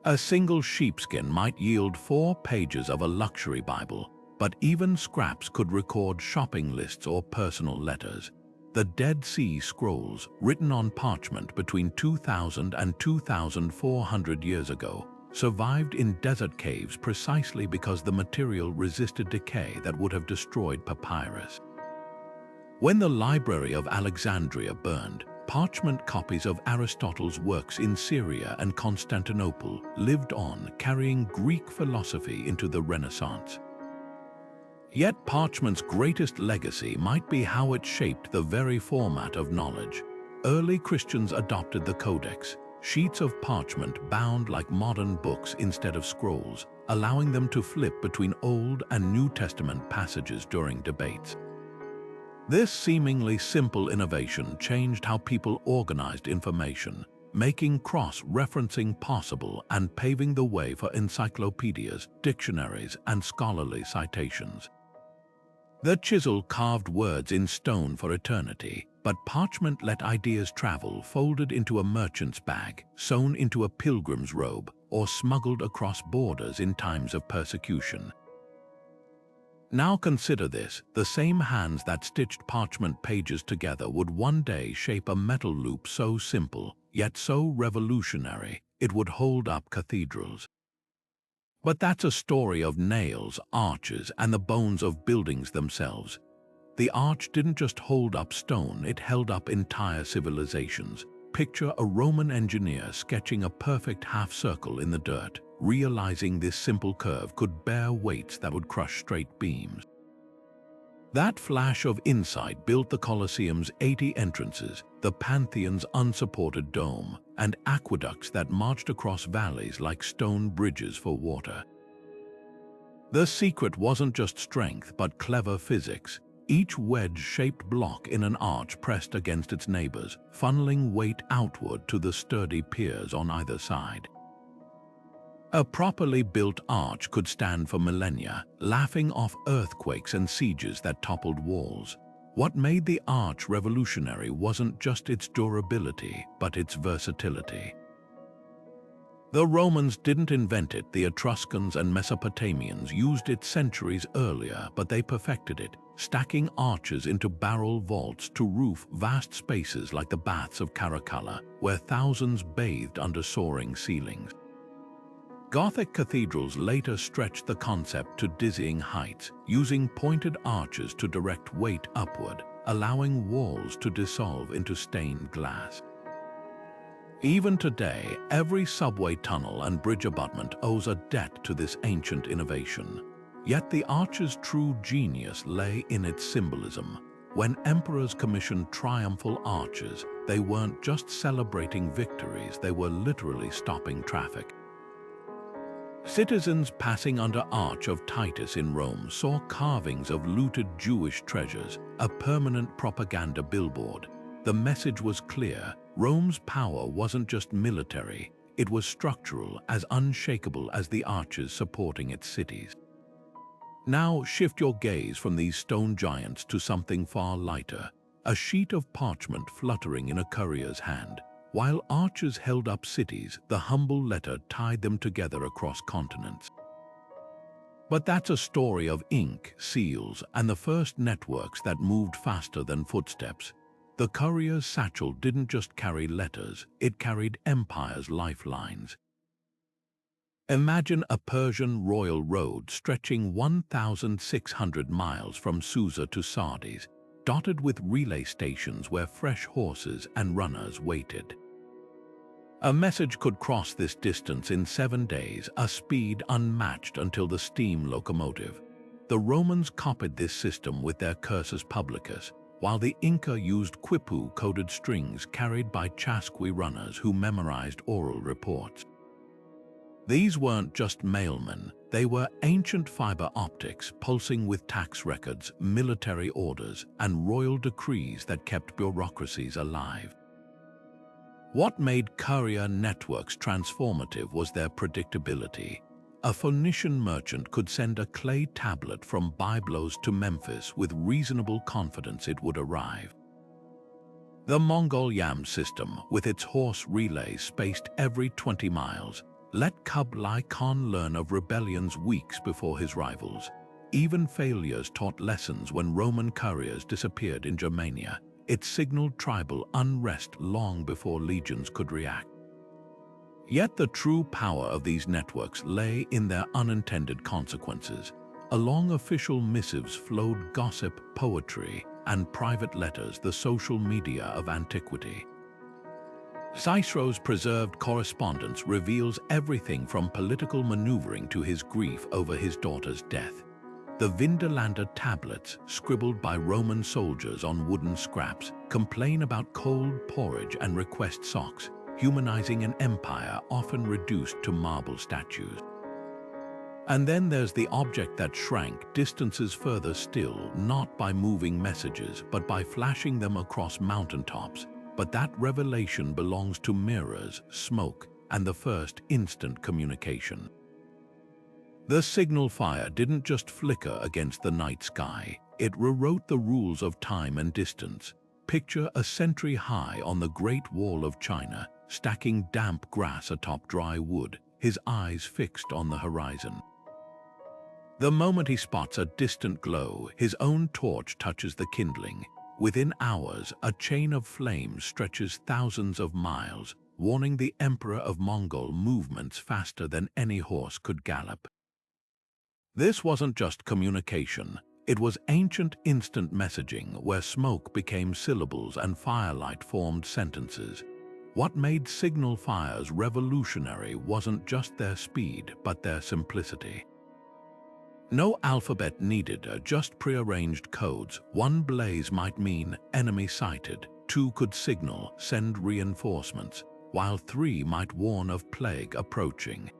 A single sheepskin might yield 4 pages of a luxury Bible, but even scraps could record shopping lists or personal letters. The Dead Sea Scrolls, written on parchment between 2,000 and 2,400 years ago, survived in desert caves precisely because the material resisted decay that would have destroyed papyrus. When the Library of Alexandria burned, parchment copies of Aristotle's works in Syria and Constantinople lived on, carrying Greek philosophy into the Renaissance. Yet parchment's greatest legacy might be how it shaped the very format of knowledge. Early Christians adopted the Codex, sheets of parchment bound like modern books instead of scrolls, allowing them to flip between Old and New Testament passages during debates. This seemingly simple innovation changed how people organized information, making cross-referencing possible and paving the way for encyclopedias, dictionaries, and scholarly citations. The chisel carved words in stone for eternity, but parchment let ideas travel, folded into a merchant's bag, sewn into a pilgrim's robe, or smuggled across borders in times of persecution. Now consider this: the same hands that stitched parchment pages together would one day shape a metal loop so simple, yet so revolutionary, it would hold up cathedrals. But that's a story of nails, arches, and the bones of buildings themselves. The arch didn't just hold up stone, it held up entire civilizations. Picture a Roman engineer sketching a perfect half-circle in the dirt, realizing this simple curve could bear weights that would crush straight beams. That flash of insight built the Colosseum's 80 entrances, the Pantheon's unsupported dome, and aqueducts that marched across valleys like stone bridges for water. The secret wasn't just strength, but clever physics. Each wedge-shaped block in an arch pressed against its neighbors, funneling weight outward to the sturdy piers on either side. A properly built arch could stand for millennia, laughing off earthquakes and sieges that toppled walls. What made the arch revolutionary wasn't just its durability, but its versatility. The Romans didn't invent it, the Etruscans and Mesopotamians used it centuries earlier, but they perfected it, stacking arches into barrel vaults to roof vast spaces like the baths of Caracalla, where thousands bathed under soaring ceilings. Gothic cathedrals later stretched the concept to dizzying heights, using pointed arches to direct weight upward, allowing walls to dissolve into stained glass. Even today, every subway tunnel and bridge abutment owes a debt to this ancient innovation. Yet the arch's true genius lay in its symbolism. When emperors commissioned triumphal arches, they weren't just celebrating victories, they were literally stopping traffic. Citizens passing under Arch of Titus in Rome saw carvings of looted Jewish treasures, a permanent propaganda billboard. The message was clear: Rome's power wasn't just military, it was structural, as unshakable as the arches supporting its cities. Now shift your gaze from these stone giants to something far lighter, a sheet of parchment fluttering in a courier's hand. While archers held up cities, the humble letter tied them together across continents. But that's a story of ink, seals, and the first networks that moved faster than footsteps. The courier's satchel didn't just carry letters, it carried empires' lifelines. Imagine a Persian royal road stretching 1,600 miles from Susa to Sardis, dotted with relay stations where fresh horses and runners waited. A message could cross this distance in 7 days, a speed unmatched until the steam locomotive. The Romans copied this system with their cursus publicus, while the Inca used quipu-coded strings carried by chasqui runners who memorized oral reports. These weren't just mailmen, they were ancient fiber optics pulsing with tax records, military orders, and royal decrees that kept bureaucracies alive. What made courier networks transformative was their predictability. A Phoenician merchant could send a clay tablet from Byblos to Memphis with reasonable confidence it would arrive. The Mongol yam system, with its horse relays spaced every 20 miles, let Kublai Khan learn of rebellions weeks before his rivals. Even failures taught lessons when Roman couriers disappeared in Germania. It signaled tribal unrest long before legions could react. Yet the true power of these networks lay in their unintended consequences. Along official missives flowed gossip, poetry, and private letters, the social media of antiquity. Cicero's preserved correspondence reveals everything from political maneuvering to his grief over his daughter's death. The Vindolanda tablets, scribbled by Roman soldiers on wooden scraps, complain about cold porridge and request socks, humanizing an empire often reduced to marble statues. And then there's the object that shrank distances further still, not by moving messages, but by flashing them across mountaintops. But that revelation belongs to mirrors, smoke, and the first instant communication. The signal fire didn't just flicker against the night sky, it rewrote the rules of time and distance. Picture a century high on the Great Wall of China, stacking damp grass atop dry wood, his eyes fixed on the horizon. The moment he spots a distant glow, his own torch touches the kindling. Within hours, a chain of flames stretches thousands of miles, warning the Emperor of Mongol movements faster than any horse could gallop. This wasn't just communication, it was ancient instant messaging where smoke became syllables and firelight formed sentences. What made signal fires revolutionary wasn't just their speed, but their simplicity. No alphabet needed, just prearranged codes. One blaze might mean enemy sighted, 2 could signal send reinforcements, while 3 might warn of plague approaching.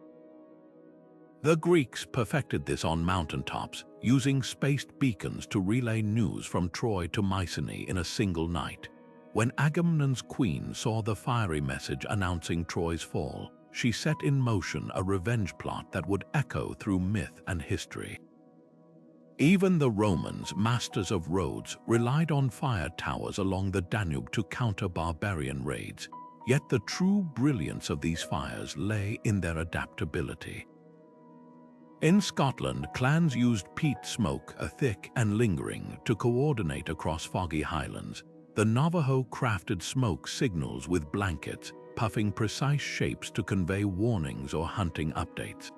The Greeks perfected this on mountaintops, using spaced beacons to relay news from Troy to Mycenae in a single night. When Agamemnon's queen saw the fiery message announcing Troy's fall, she set in motion a revenge plot that would echo through myth and history. Even the Romans, masters of roads, relied on fire towers along the Danube to counter barbarian raids. Yet the true brilliance of these fires lay in their adaptability. In Scotland, clans used peat smoke, thick and lingering, to coordinate across foggy highlands. The Navajo crafted smoke signals with blankets, puffing precise shapes to convey warnings or hunting updates.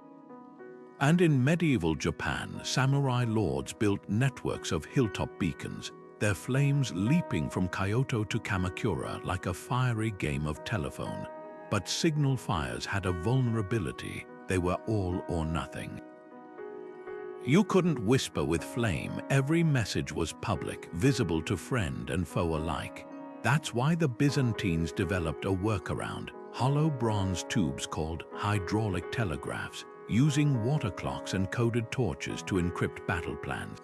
And in medieval Japan, samurai lords built networks of hilltop beacons, their flames leaping from Kyoto to Kamakura like a fiery game of telephone. But signal fires had a vulnerability. They were all or nothing. You couldn't whisper with flame. Every message was public, visible to friend and foe alike. That's why the Byzantines developed a workaround, hollow bronze tubes called hydraulic telegraphs, using water clocks and coded torches to encrypt battle plans.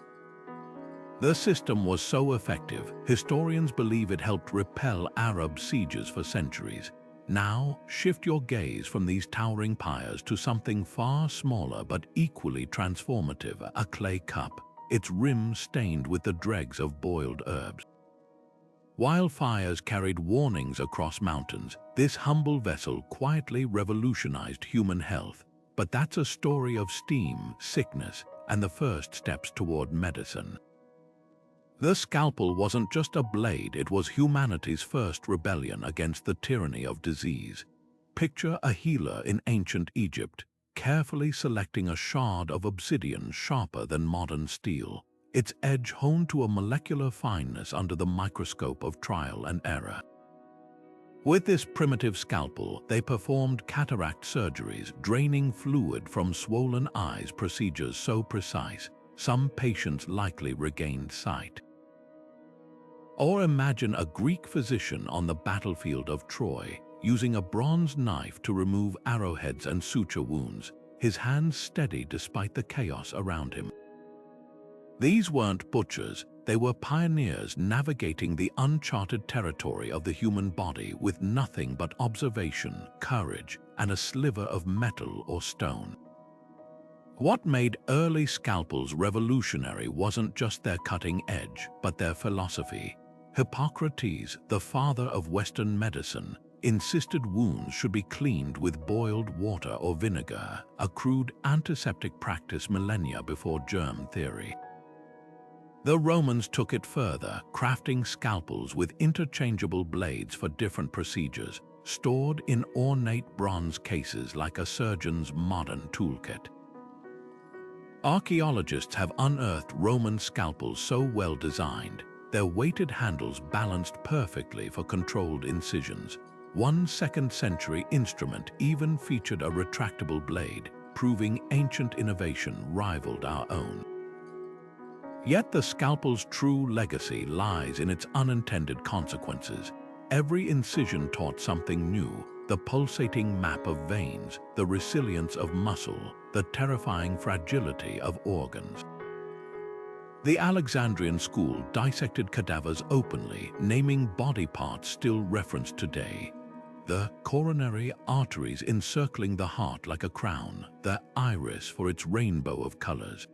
The system was so effective, historians believe it helped repel Arab sieges for centuries. Now, shift your gaze from these towering pyres to something far smaller but equally transformative, a clay cup, its rim stained with the dregs of boiled herbs. While fires carried warnings across mountains, this humble vessel quietly revolutionized human health. But that's a story of steam, sickness, and the first steps toward medicine. The scalpel wasn't just a blade, it was humanity's first rebellion against the tyranny of disease. Picture a healer in ancient Egypt, carefully selecting a shard of obsidian sharper than modern steel, its edge honed to a molecular fineness under the microscope of trial and error. With this primitive scalpel, they performed cataract surgeries, draining fluid from swollen eyes, procedures so precise, some patients likely regained sight. Or imagine a Greek physician on the battlefield of Troy, using a bronze knife to remove arrowheads and suture wounds, his hands steady despite the chaos around him. These weren't butchers, they were pioneers navigating the uncharted territory of the human body with nothing but observation, courage, and a sliver of metal or stone. What made early scalpels revolutionary wasn't just their cutting edge, but their philosophy. Hippocrates, the father of Western medicine, insisted wounds should be cleaned with boiled water or vinegar, a crude antiseptic practice millennia before germ theory. The Romans took it further, crafting scalpels with interchangeable blades for different procedures, stored in ornate bronze cases like a surgeon's modern toolkit. Archaeologists have unearthed Roman scalpels so well designed, their weighted handles balanced perfectly for controlled incisions. One 2nd century instrument even featured a retractable blade, proving ancient innovation rivaled our own. Yet the scalpel's true legacy lies in its unintended consequences. Every incision taught something new, the pulsating map of veins, the resilience of muscle, the terrifying fragility of organs. The Alexandrian school dissected cadavers openly, naming body parts still referenced today. The coronary arteries encircling the heart like a crown, the iris for its rainbow of colors.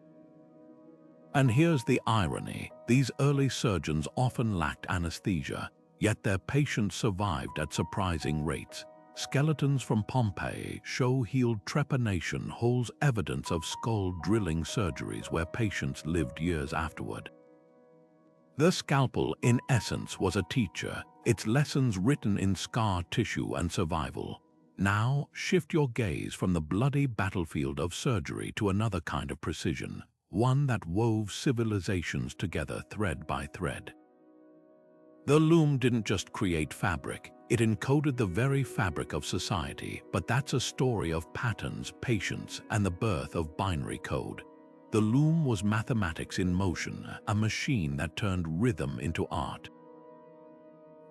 And here's the irony, these early surgeons often lacked anesthesia, yet their patients survived at surprising rates. Skeletons from Pompeii show healed trepanation holds evidence of skull drilling surgeries where patients lived years afterward. The scalpel, in essence, was a teacher, its lessons written in scar tissue and survival. Now, shift your gaze from the bloody battlefield of surgery to another kind of precision, one that wove civilizations together thread by thread. The loom didn't just create fabric, it encoded the very fabric of society, but that's a story of patterns, patience, and the birth of binary code. The loom was mathematics in motion, a machine that turned rhythm into art.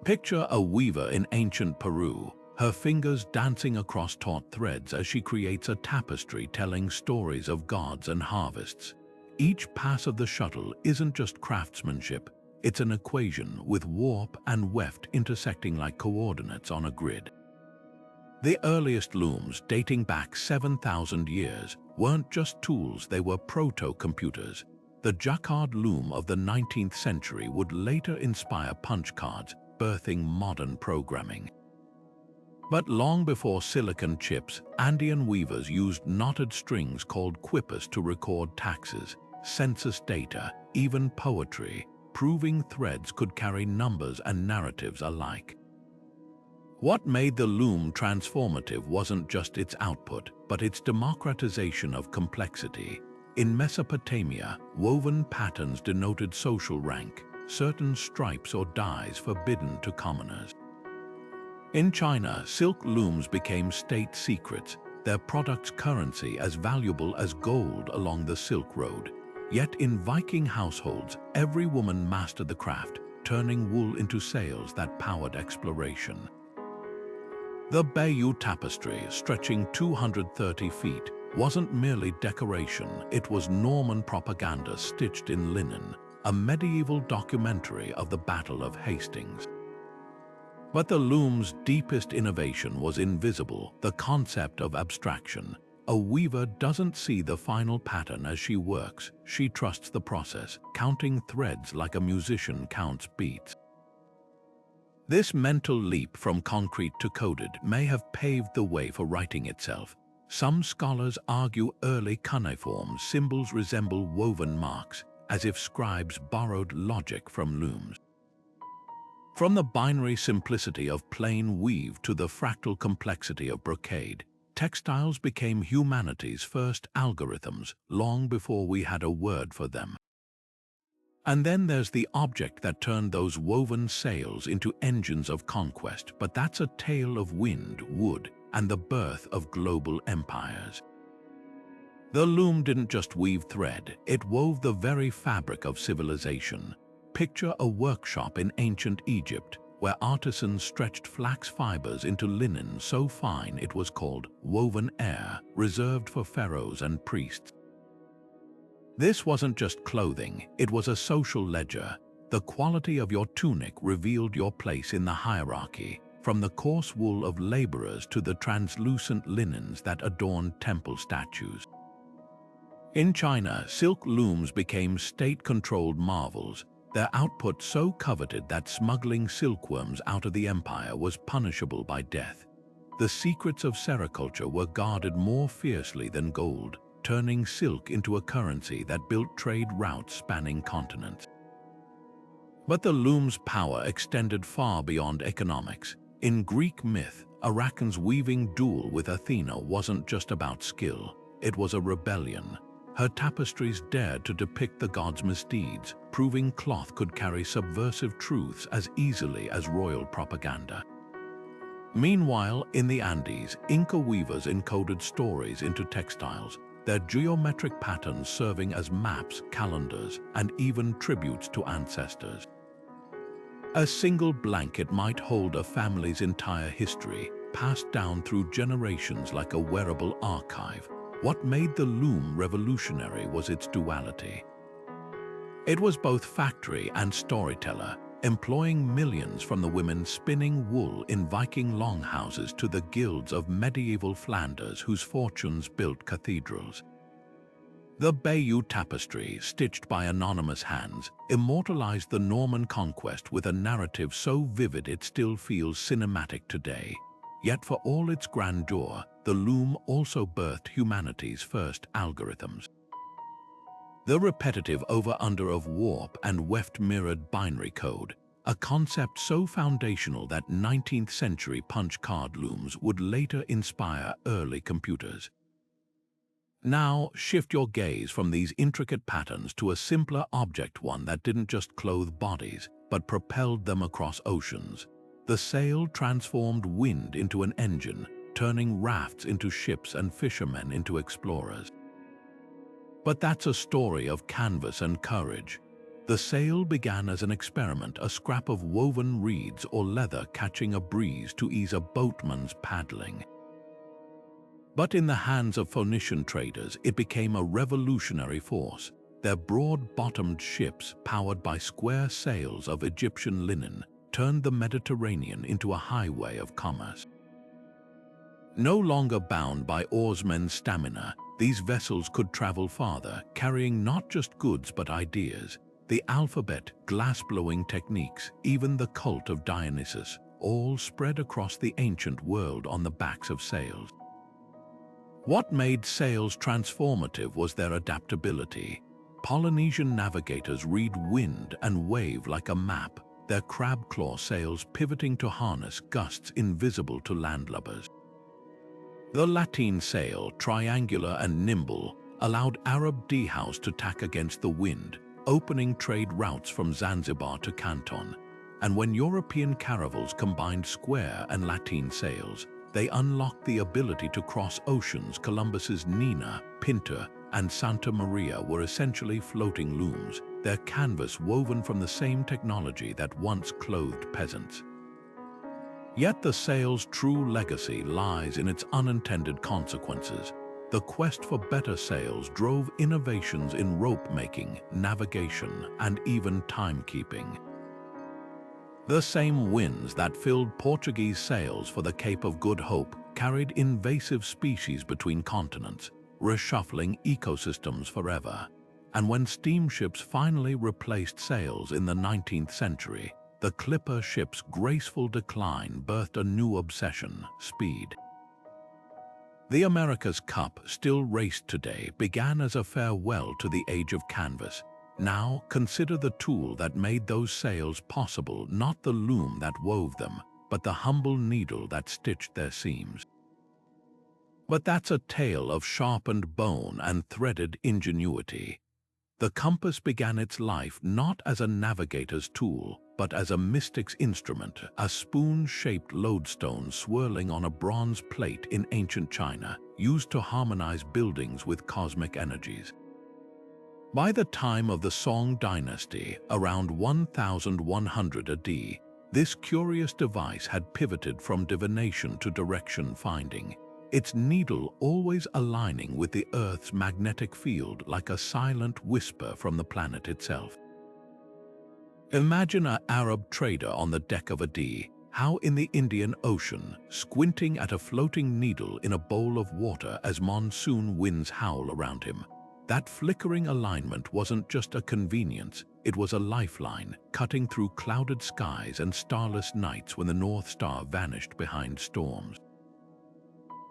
Picture a weaver in ancient Peru, her fingers dancing across taut threads as she creates a tapestry telling stories of gods and harvests. Each pass of the shuttle isn't just craftsmanship, it's an equation with warp and weft intersecting like coordinates on a grid. The earliest looms, dating back 7,000 years, weren't just tools, they were proto-computers. The jacquard loom of the 19th century would later inspire punch cards, birthing modern programming. But long before silicon chips, Andean weavers used knotted strings called quippers to record taxes, census data, even poetry, proving threads could carry numbers and narratives alike. What made the loom transformative wasn't just its output, but its democratization of complexity. In Mesopotamia, woven patterns denoted social rank, certain stripes or dyes forbidden to commoners. In China, silk looms became state secrets, their products' currency as valuable as gold along the Silk Road. Yet in Viking households, every woman mastered the craft, turning wool into sails that powered exploration. The Bayeux Tapestry, stretching 230 feet, wasn't merely decoration, it was Norman propaganda stitched in linen, a medieval documentary of the Battle of Hastings. But the loom's deepest innovation was invisible, the concept of abstraction. A weaver doesn't see the final pattern as she works, she trusts the process, counting threads like a musician counts beats. This mental leap from concrete to coded may have paved the way for writing itself. Some scholars argue early cuneiform symbols resemble woven marks, as if scribes borrowed logic from looms. From the binary simplicity of plain weave to the fractal complexity of brocade, textiles became humanity's first algorithms long before we had a word for them. And then there's the object that turned those woven sails into engines of conquest, but that's a tale of wind, wood, and the birth of global empires. The loom didn't just weave thread, it wove the very fabric of civilization. Picture a workshop in ancient Egypt, where artisans stretched flax fibers into linen so fine it was called woven air, reserved for pharaohs and priests. This wasn't just clothing, it was a social ledger. The quality of your tunic revealed your place in the hierarchy, from the coarse wool of laborers to the translucent linens that adorned temple statues. In China, silk looms became state-controlled marvels, their output so coveted that smuggling silkworms out of the empire was punishable by death. The secrets of sericulture were guarded more fiercely than gold, turning silk into a currency that built trade routes spanning continents. But the loom's power extended far beyond economics. In Greek myth, Arachne's weaving duel with Athena wasn't just about skill, it was a rebellion. Her tapestries dared to depict the gods' misdeeds, proving cloth could carry subversive truths as easily as royal propaganda. Meanwhile, in the Andes, Inca weavers encoded stories into textiles, their geometric patterns serving as maps, calendars, and even tributes to ancestors. A single blanket might hold a family's entire history, passed down through generations like a wearable archive. What made the loom revolutionary was its duality. It was both factory and storyteller, employing millions, from the women spinning wool in Viking longhouses to the guilds of medieval Flanders whose fortunes built cathedrals. The Bayeux tapestry, stitched by anonymous hands, immortalized the Norman conquest with a narrative so vivid it still feels cinematic today. Yet for all its grandeur, the loom also birthed humanity's first algorithms. The repetitive over-under of warp and weft-mirrored binary code, a concept so foundational that 19th-century punch card looms would later inspire early computers. Now, shift your gaze from these intricate patterns to a simpler object, one that didn't just clothe bodies, but propelled them across oceans. The sail transformed wind into an engine, turning rafts into ships and fishermen into explorers. But that's a story of canvas and courage. The sail began as an experiment, a scrap of woven reeds or leather catching a breeze to ease a boatman's paddling. But in the hands of Phoenician traders, it became a revolutionary force. Their broad-bottomed ships, powered by square sails of Egyptian linen, turned the Mediterranean into a highway of commerce. No longer bound by oarsmen's stamina, these vessels could travel farther, carrying not just goods but ideas. The alphabet, glass-blowing techniques, even the cult of Dionysus, all spread across the ancient world on the backs of sails. What made sails transformative was their adaptability. Polynesian navigators read wind and wave like a map, their crab-claw sails pivoting to harness gusts invisible to landlubbers. The lateen sail, triangular and nimble, allowed Arab dhows to tack against the wind, opening trade routes from Zanzibar to Canton. And when European caravels combined square and lateen sails, they unlocked the ability to cross oceans. Columbus's Nina, Pinta, and Santa Maria were essentially floating looms, their canvas woven from the same technology that once clothed peasants. Yet the sail's true legacy lies in its unintended consequences. The quest for better sails drove innovations in rope-making, navigation, and even timekeeping. The same winds that filled Portuguese sails for the Cape of Good Hope carried invasive species between continents, reshuffling ecosystems forever. And when steamships finally replaced sails in the 19th century, the clipper ship's graceful decline birthed a new obsession: speed. The America's Cup, still raced today, began as a farewell to the age of canvas. Now consider the tool that made those sails possible, not the loom that wove them, but the humble needle that stitched their seams. But that's a tale of sharpened bone and threaded ingenuity. The compass began its life not as a navigator's tool, but as a mystic's instrument, a spoon-shaped lodestone swirling on a bronze plate in ancient China, used to harmonize buildings with cosmic energies. By the time of the Song dynasty, around 1100 AD, this curious device had pivoted from divination to direction finding, its needle always aligning with the Earth's magnetic field like a silent whisper from the planet itself. Imagine an Arab trader on the deck of a D, how in the Indian Ocean, squinting at a floating needle in a bowl of water as monsoon winds howl around him. That flickering alignment wasn't just a convenience, it was a lifeline, cutting through clouded skies and starless nights when the North Star vanished behind storms.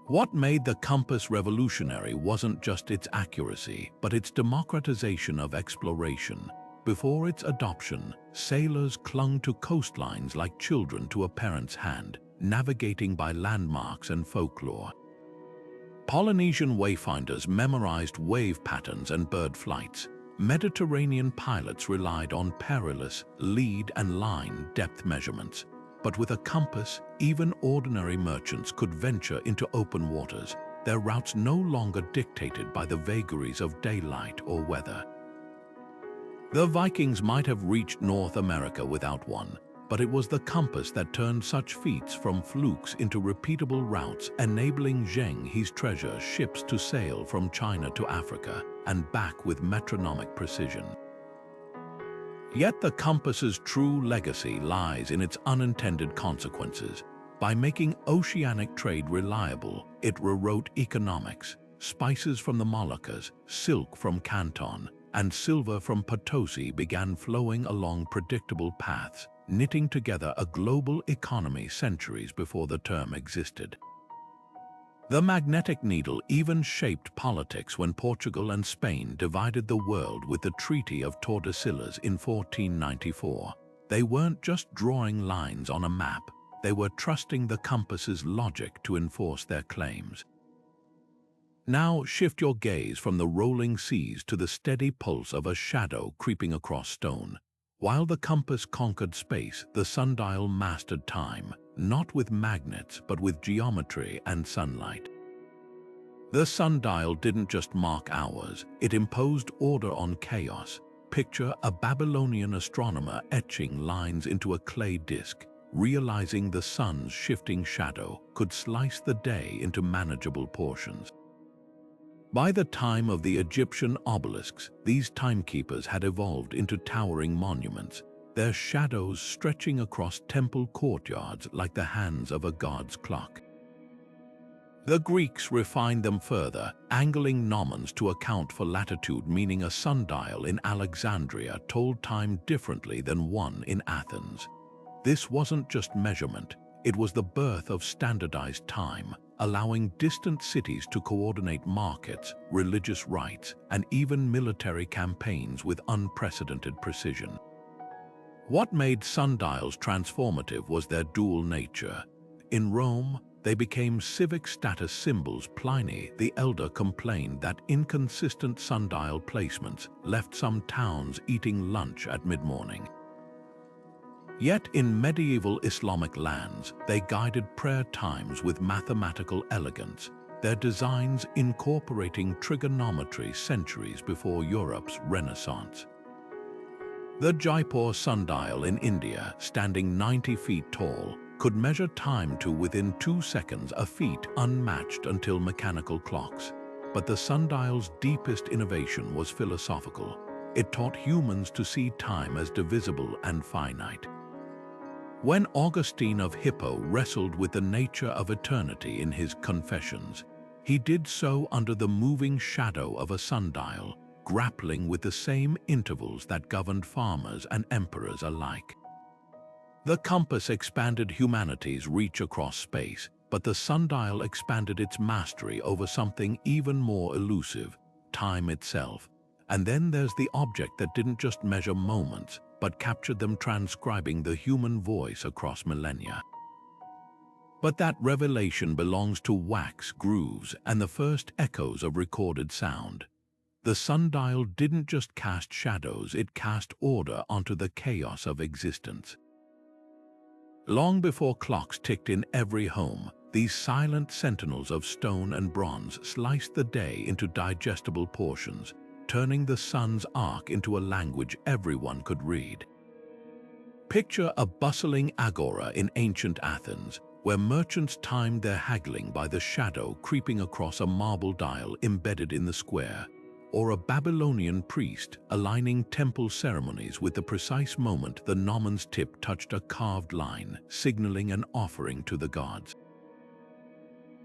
What made the compass revolutionary wasn't just its accuracy, but its democratization of exploration. Before its adoption, sailors clung to coastlines like children to a parent's hand, navigating by landmarks and folklore. Polynesian wayfinders memorized wave patterns and bird flights. Mediterranean pilots relied on perilous lead and line depth measurements. But with a compass, even ordinary merchants could venture into open waters, their routes no longer dictated by the vagaries of daylight or weather. The Vikings might have reached North America without one, but it was the compass that turned such feats from flukes into repeatable routes, enabling Zheng He's treasure ships to sail from China to Africa and back with metronomic precision. Yet the compass's true legacy lies in its unintended consequences. By making oceanic trade reliable, it rewrote economics. Spices from the Moluccas, silk from Canton, and silver from Potosi began flowing along predictable paths, knitting together a global economy centuries before the term existed. The magnetic needle even shaped politics when Portugal and Spain divided the world with the Treaty of Tordesillas in 1494. They weren't just drawing lines on a map, they were trusting the compass's logic to enforce their claims. Now shift your gaze from the rolling seas to the steady pulse of a shadow creeping across stone. While the compass conquered space, the sundial mastered time, not with magnets but with geometry and sunlight. The sundial didn't just mark hours, it imposed order on chaos. Picture a Babylonian astronomer etching lines into a clay disk, realizing the sun's shifting shadow could slice the day into manageable portions. By the time of the Egyptian obelisks, these timekeepers had evolved into towering monuments, their shadows stretching across temple courtyards like the hands of a god's clock. The Greeks refined them further, angling gnomons to account for latitude, meaning a sundial in Alexandria told time differently than one in Athens. This wasn't just measurement, it was the birth of standardized time, allowing distant cities to coordinate markets, religious rites, and even military campaigns with unprecedented precision. What made sundials transformative was their dual nature. In Rome, they became civic status symbols. Pliny the Elder complained that inconsistent sundial placements left some towns eating lunch at mid-morning. Yet in medieval Islamic lands, they guided prayer times with mathematical elegance, their designs incorporating trigonometry centuries before Europe's Renaissance. The Jaipur sundial in India, standing 90 feet tall, could measure time to within 2 seconds, a feat unmatched until mechanical clocks. But the sundial's deepest innovation was philosophical. It taught humans to see time as divisible and finite. When Augustine of Hippo wrestled with the nature of eternity in his Confessions, he did so under the moving shadow of a sundial, grappling with the same intervals that governed farmers and emperors alike. The compass expanded humanity's reach across space, but the sundial expanded its mastery over something even more elusive, time itself. And then there's the object that didn't just measure moments, but captured them, transcribing the human voice across millennia. But that revelation belongs to wax grooves and the first echoes of recorded sound. The sundial didn't just cast shadows, it cast order onto the chaos of existence. Long before clocks ticked in every home, these silent sentinels of stone and bronze sliced the day into digestible portions, turning the sun's arc into a language everyone could read. Picture a bustling agora in ancient Athens, where merchants timed their haggling by the shadow creeping across a marble dial embedded in the square, or a Babylonian priest aligning temple ceremonies with the precise moment the gnomon's tip touched a carved line, signaling an offering to the gods.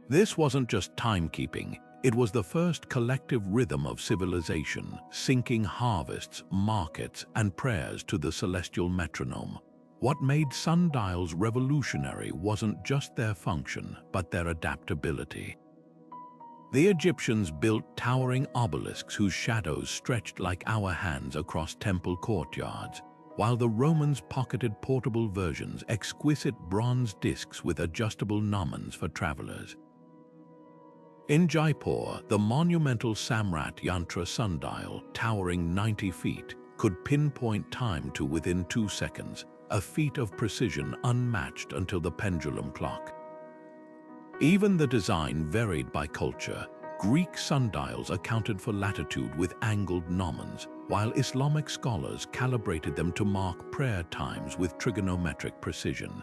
This wasn't just timekeeping, it was the first collective rhythm of civilization, syncing harvests, markets, and prayers to the celestial metronome. What made sundials revolutionary wasn't just their function, but their adaptability. The Egyptians built towering obelisks whose shadows stretched like our hands across temple courtyards, while the Romans pocketed portable versions, exquisite bronze discs with adjustable gnomons for travelers. In Jaipur, the monumental Samrat Yantra sundial, towering 90 feet, could pinpoint time to within 2 seconds, a feat of precision unmatched until the pendulum clock. Even the design varied by culture. Greek sundials accounted for latitude with angled gnomons, while Islamic scholars calibrated them to mark prayer times with trigonometric precision.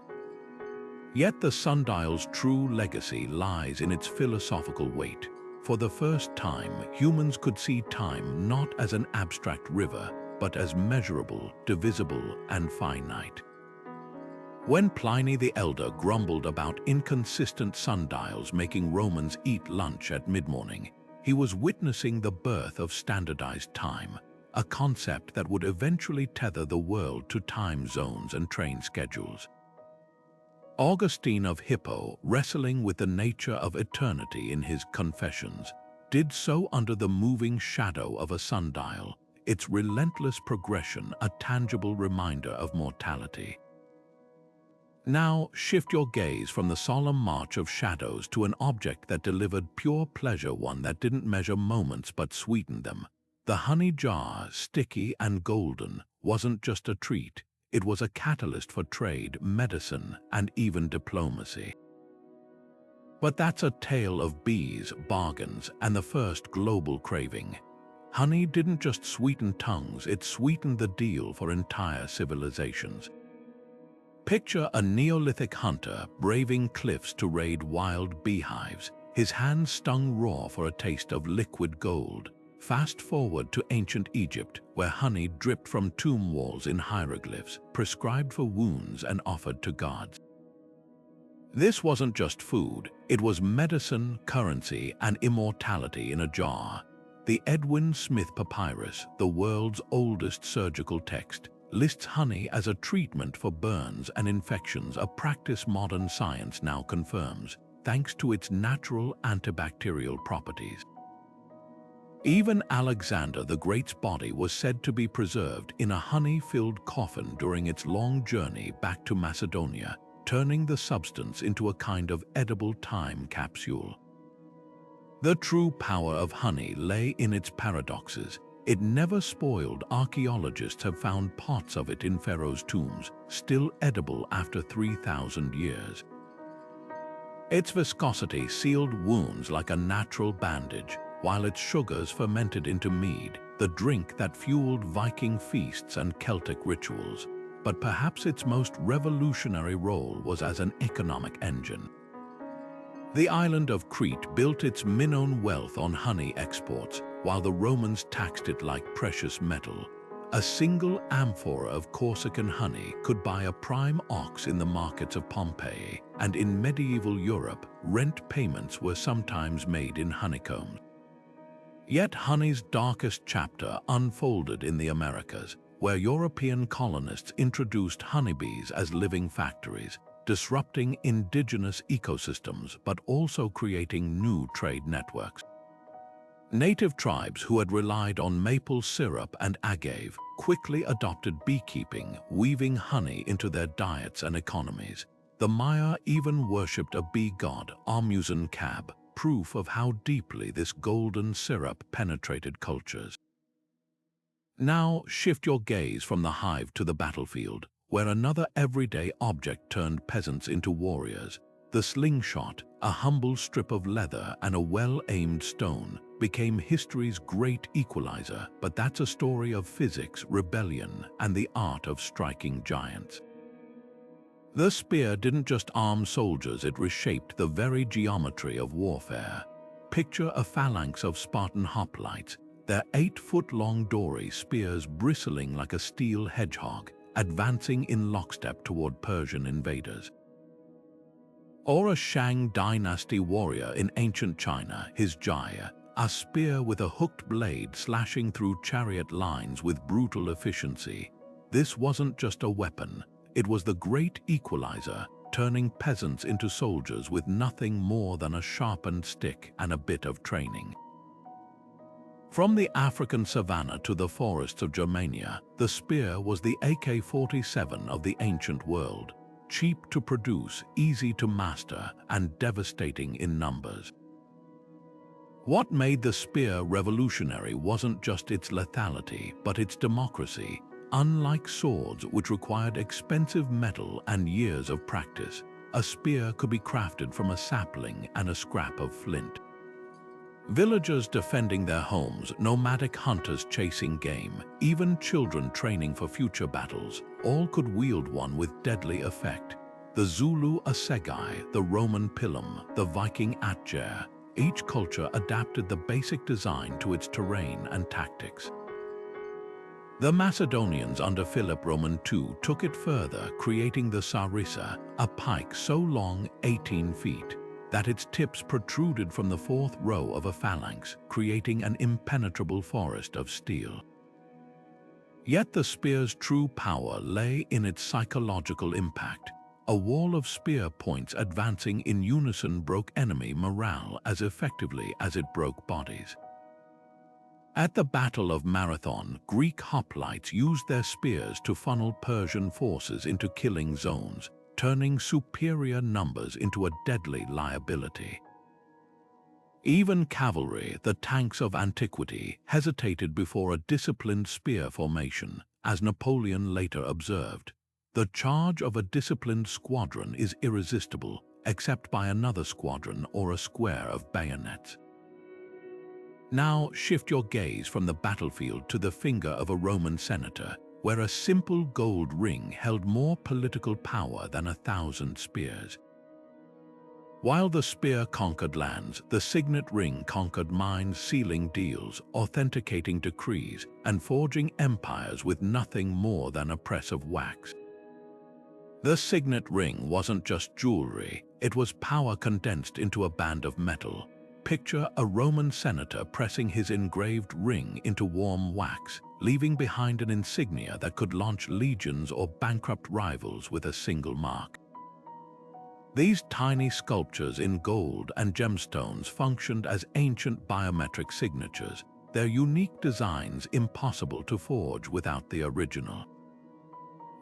Yet the sundial's true legacy lies in its philosophical weight. For the first time, humans could see time not as an abstract river, but as measurable, divisible, and finite. When Pliny the Elder grumbled about inconsistent sundials making Romans eat lunch at mid-morning, he was witnessing the birth of standardized time, a concept that would eventually tether the world to time zones and train schedules. Augustine of Hippo, wrestling with the nature of eternity in his Confessions, did so under the moving shadow of a sundial, its relentless progression a tangible reminder of mortality. Now shift your gaze from the solemn march of shadows to an object that delivered pure pleasure, one that didn't measure moments but sweetened them. The honey jar, sticky and golden, wasn't just a treat. It was a catalyst for trade, medicine, and even diplomacy. But that's a tale of bees, bargains, and the first global craving. Honey didn't just sweeten tongues, it sweetened the deal for entire civilizations. Picture a Neolithic hunter braving cliffs to raid wild beehives, his hands stung raw for a taste of liquid gold. Fast forward to ancient Egypt, where honey dripped from tomb walls in hieroglyphs, prescribed for wounds and offered to gods. This wasn't just food, it was medicine, currency, and immortality in a jar. The Edwin Smith Papyrus, the world's oldest surgical text, lists honey as a treatment for burns and infections, a practice modern science now confirms, thanks to its natural antibacterial properties. Even Alexander the Great's body was said to be preserved in a honey-filled coffin during its long journey back to Macedonia, turning the substance into a kind of edible time capsule. The true power of honey lay in its paradoxes. It never spoiled. Archaeologists have found pots of it in pharaohs' tombs, still edible after 3,000 years. Its viscosity sealed wounds like a natural bandage, while its sugars fermented into mead, the drink that fueled Viking feasts and Celtic rituals. But perhaps its most revolutionary role was as an economic engine. The island of Crete built its Minoan wealth on honey exports, while the Romans taxed it like precious metal. A single amphora of Corsican honey could buy a prime ox in the markets of Pompeii, and in medieval Europe, rent payments were sometimes made in honeycombs. Yet honey's darkest chapter unfolded in the Americas, where European colonists introduced honeybees as living factories, disrupting indigenous ecosystems but also creating new trade networks. Native tribes who had relied on maple syrup and agave quickly adopted beekeeping, weaving honey into their diets and economies. The Maya even worshipped a bee god, Amuzen-Cab, proof of how deeply this golden syrup penetrated cultures. Now shift your gaze from the hive to the battlefield, where another everyday object turned peasants into warriors. The slingshot, a humble strip of leather and a well-aimed stone, became history's great equalizer, but that's a story of physics, rebellion, and the art of striking giants. The spear didn't just arm soldiers, it reshaped the very geometry of warfare. Picture a phalanx of Spartan hoplites, their 8-foot-long dory spears bristling like a steel hedgehog, advancing in lockstep toward Persian invaders. Or a Shang dynasty warrior in ancient China, his jaya, a spear with a hooked blade slashing through chariot lines with brutal efficiency. This wasn't just a weapon, it was the great equalizer, turning peasants into soldiers with nothing more than a sharpened stick and a bit of training. From the African savanna to the forests of Germania, the spear was the AK-47 of the ancient world, cheap to produce, easy to master, and devastating in numbers. What made the spear revolutionary wasn't just its lethality, but its democracy. Unlike swords, which required expensive metal and years of practice, a spear could be crafted from a sapling and a scrap of flint. Villagers defending their homes, nomadic hunters chasing game, even children training for future battles, all could wield one with deadly effect. The Zulu assegai, the Roman pilum, the Viking atger, each culture adapted the basic design to its terrain and tactics. The Macedonians under Philip Roman II took it further, creating the sarissa, a pike so long 18 feet that its tips protruded from the fourth row of a phalanx, creating an impenetrable forest of steel. Yet the spear's true power lay in its psychological impact. A wall of spear points advancing in unison broke enemy morale as effectively as it broke bodies. At the Battle of Marathon, Greek hoplites used their spears to funnel Persian forces into killing zones, turning superior numbers into a deadly liability. Even cavalry, the tanks of antiquity, hesitated before a disciplined spear formation, as Napoleon later observed. The charge of a disciplined squadron is irresistible, except by another squadron or a square of bayonets. Now shift your gaze from the battlefield to the finger of a Roman senator, where a simple gold ring held more political power than 1,000 spears. While the spear conquered lands, the signet ring conquered minds, sealing deals, authenticating decrees, and forging empires with nothing more than a press of wax. The signet ring wasn't just jewelry, it was power condensed into a band of metal. Picture a Roman senator pressing his engraved ring into warm wax, leaving behind an insignia that could launch legions or bankrupt rivals with a single mark. These tiny sculptures in gold and gemstones functioned as ancient biometric signatures, their unique designs impossible to forge without the original.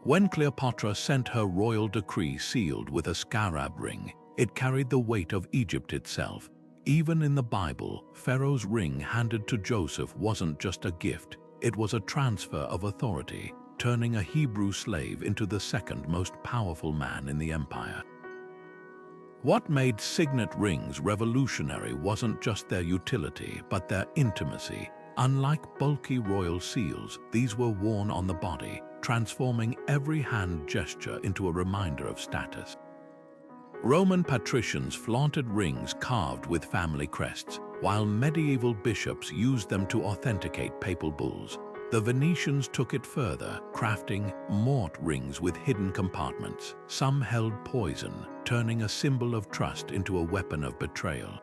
When Cleopatra sent her royal decree sealed with a scarab ring, it carried the weight of Egypt itself. Even in the Bible, Pharaoh's ring handed to Joseph wasn't just a gift, it was a transfer of authority, turning a Hebrew slave into the second most powerful man in the empire. What made signet rings revolutionary wasn't just their utility, but their intimacy. Unlike bulky royal seals, these were worn on the body, transforming every hand gesture into a reminder of status. Roman patricians flaunted rings carved with family crests, while medieval bishops used them to authenticate papal bulls. The Venetians took it further, crafting mort rings with hidden compartments. Some held poison, turning a symbol of trust into a weapon of betrayal.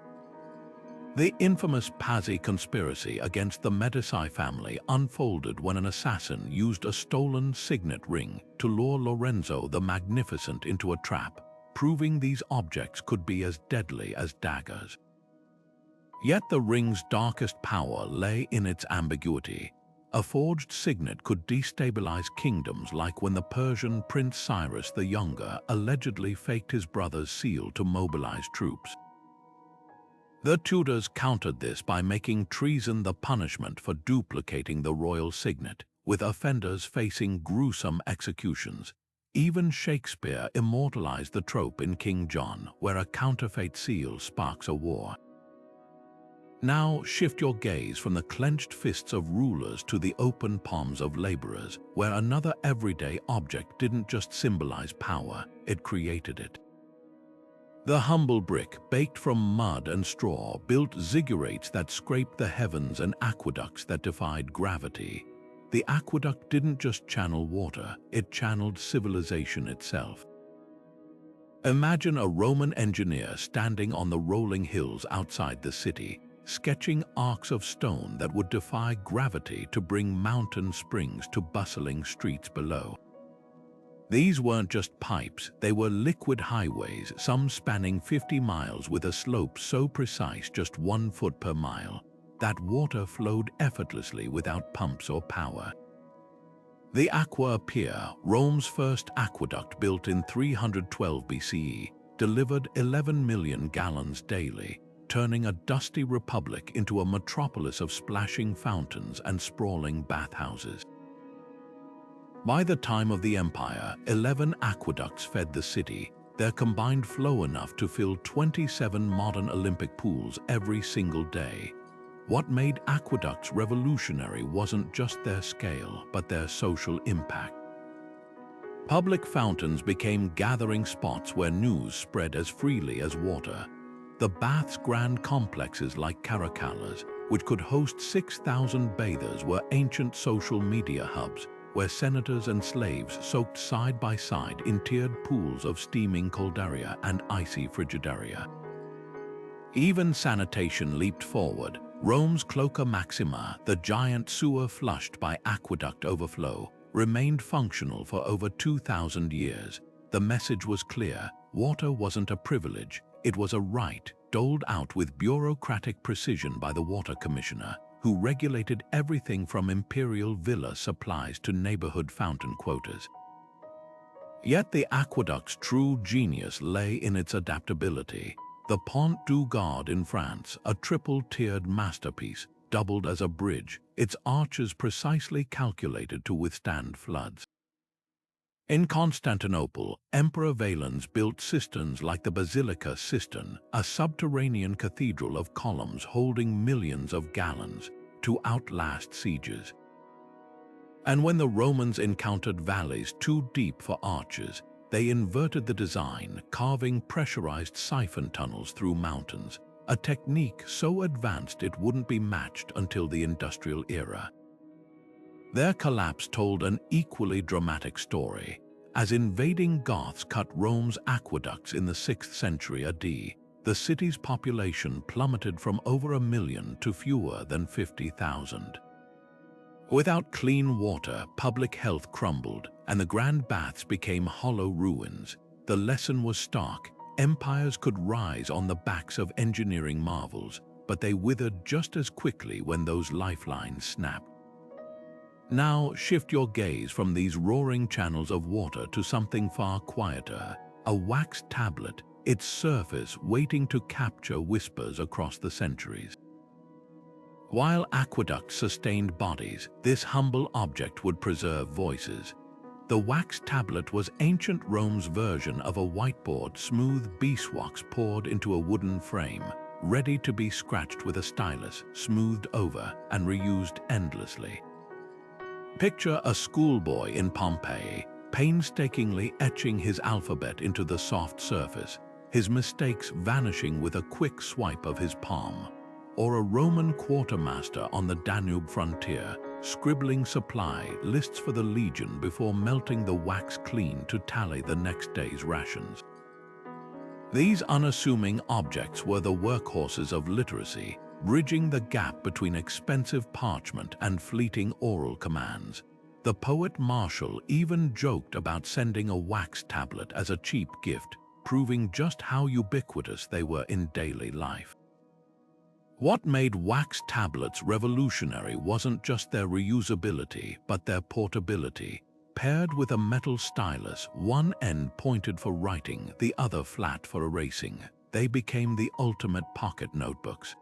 The infamous Pazzi conspiracy against the Medici family unfolded when an assassin used a stolen signet ring to lure Lorenzo the Magnificent into a trap, proving these objects could be as deadly as daggers. Yet the ring's darkest power lay in its ambiguity. A forged signet could destabilize kingdoms, like when the Persian Prince Cyrus the Younger allegedly faked his brother's seal to mobilize troops. The Tudors countered this by making treason the punishment for duplicating the royal signet, with offenders facing gruesome executions. Even Shakespeare immortalized the trope in King John, where a counterfeit seal sparks a war. Now shift your gaze from the clenched fists of rulers to the open palms of laborers, where another everyday object didn't just symbolize power, it created it. The humble brick, baked from mud and straw, built ziggurats that scraped the heavens and aqueducts that defied gravity. The aqueduct didn't just channel water, it channeled civilization itself. Imagine a Roman engineer standing on the rolling hills outside the city, sketching arcs of stone that would defy gravity to bring mountain springs to bustling streets below. These weren't just pipes, they were liquid highways, some spanning 50 miles with a slope so precise, just 1 foot per mile, that water flowed effortlessly without pumps or power. The Aqua Appia, Rome's first aqueduct built in 312 BCE, delivered 11 million gallons daily, turning a dusty republic into a metropolis of splashing fountains and sprawling bathhouses. By the time of the Empire, 11 aqueducts fed the city, their combined flow enough to fill 27 modern Olympic pools every single day. What made aqueducts revolutionary wasn't just their scale, but their social impact. Public fountains became gathering spots where news spread as freely as water. The baths' grand complexes like Caracalas, which could host 6,000 bathers, were ancient social media hubs, where senators and slaves soaked side by side in tiered pools of steaming caldaria and icy frigidaria. Even sanitation leaped forward. Rome's Cloaca Maxima, the giant sewer flushed by aqueduct overflow, remained functional for over 2,000 years. The message was clear: water wasn't a privilege, it was a right, doled out with bureaucratic precision by the water commissioner, who regulated everything from imperial villa supplies to neighborhood fountain quotas. Yet the aqueduct's true genius lay in its adaptability. The Pont du Gard in France, a triple-tiered masterpiece, doubled as a bridge, its arches precisely calculated to withstand floods. In Constantinople, Emperor Valens built cisterns like the Basilica Cistern, a subterranean cathedral of columns holding millions of gallons, to outlast sieges. And when the Romans encountered valleys too deep for arches, they inverted the design, carving pressurized siphon tunnels through mountains, a technique so advanced it wouldn't be matched until the industrial era. Their collapse told an equally dramatic story. As invading Goths cut Rome's aqueducts in the 6th century AD, the city's population plummeted from over 1 million to fewer than 50,000. Without clean water, public health crumbled, and the grand baths became hollow ruins. The lesson was stark: empires could rise on the backs of engineering marvels, but they withered just as quickly when those lifelines snapped. Now shift your gaze from these roaring channels of water to something far quieter: a wax tablet, its surface waiting to capture whispers across the centuries. While aqueducts sustained bodies, this humble object would preserve voices. The wax tablet was ancient Rome's version of a whiteboard, smooth beeswax poured into a wooden frame, ready to be scratched with a stylus, smoothed over, and reused endlessly. Picture a schoolboy in Pompeii, painstakingly etching his alphabet into the soft surface, his mistakes vanishing with a quick swipe of his palm. Or a Roman quartermaster on the Danube frontier, scribbling supply lists for the legion before melting the wax clean to tally the next day's rations. These unassuming objects were the workhorses of literacy, bridging the gap between expensive parchment and fleeting oral commands. The poet Martial even joked about sending a wax tablet as a cheap gift, proving just how ubiquitous they were in daily life. What made wax tablets revolutionary wasn't just their reusability, but their portability. Paired with a metal stylus, one end pointed for writing, the other flat for erasing, they became the ultimate pocket notebooks.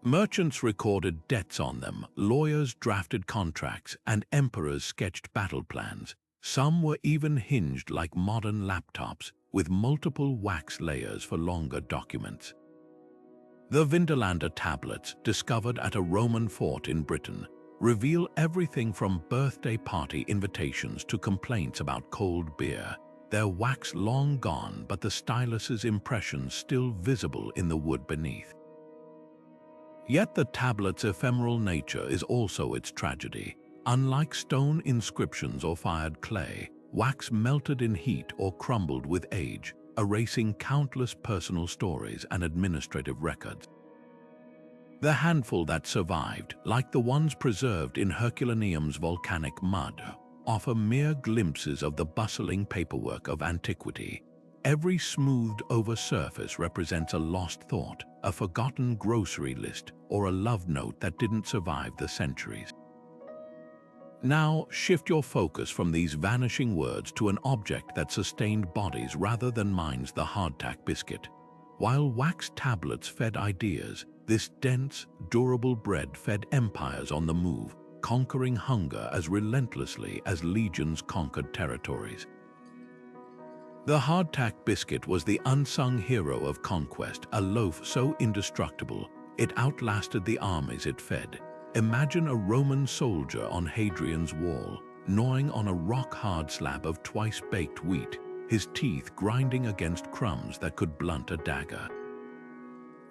Merchants recorded debts on them, lawyers drafted contracts, and emperors sketched battle plans. Some were even hinged like modern laptops, with multiple wax layers for longer documents. The Vindelander tablets, discovered at a Roman fort in Britain, reveal everything from birthday party invitations to complaints about cold beer. Their wax long gone, but the stylus's impressions still visible in the wood beneath. Yet the tablet's ephemeral nature is also its tragedy. Unlike stone inscriptions or fired clay, wax melted in heat or crumbled with age, erasing countless personal stories and administrative records. The handful that survived, like the ones preserved in Herculaneum's volcanic mud, offer mere glimpses of the bustling paperwork of antiquity. Every smoothed-over surface represents a lost thought, a forgotten grocery list, or a love note that didn't survive the centuries. Now, shift your focus from these vanishing words to an object that sustained bodies rather than minds, the hardtack biscuit. While wax tablets fed ideas, this dense, durable bread fed empires on the move, conquering hunger as relentlessly as legions conquered territories. The hardtack biscuit was the unsung hero of conquest, a loaf so indestructible it outlasted the armies it fed. Imagine a Roman soldier on Hadrian's wall, gnawing on a rock-hard slab of twice-baked wheat, his teeth grinding against crumbs that could blunt a dagger.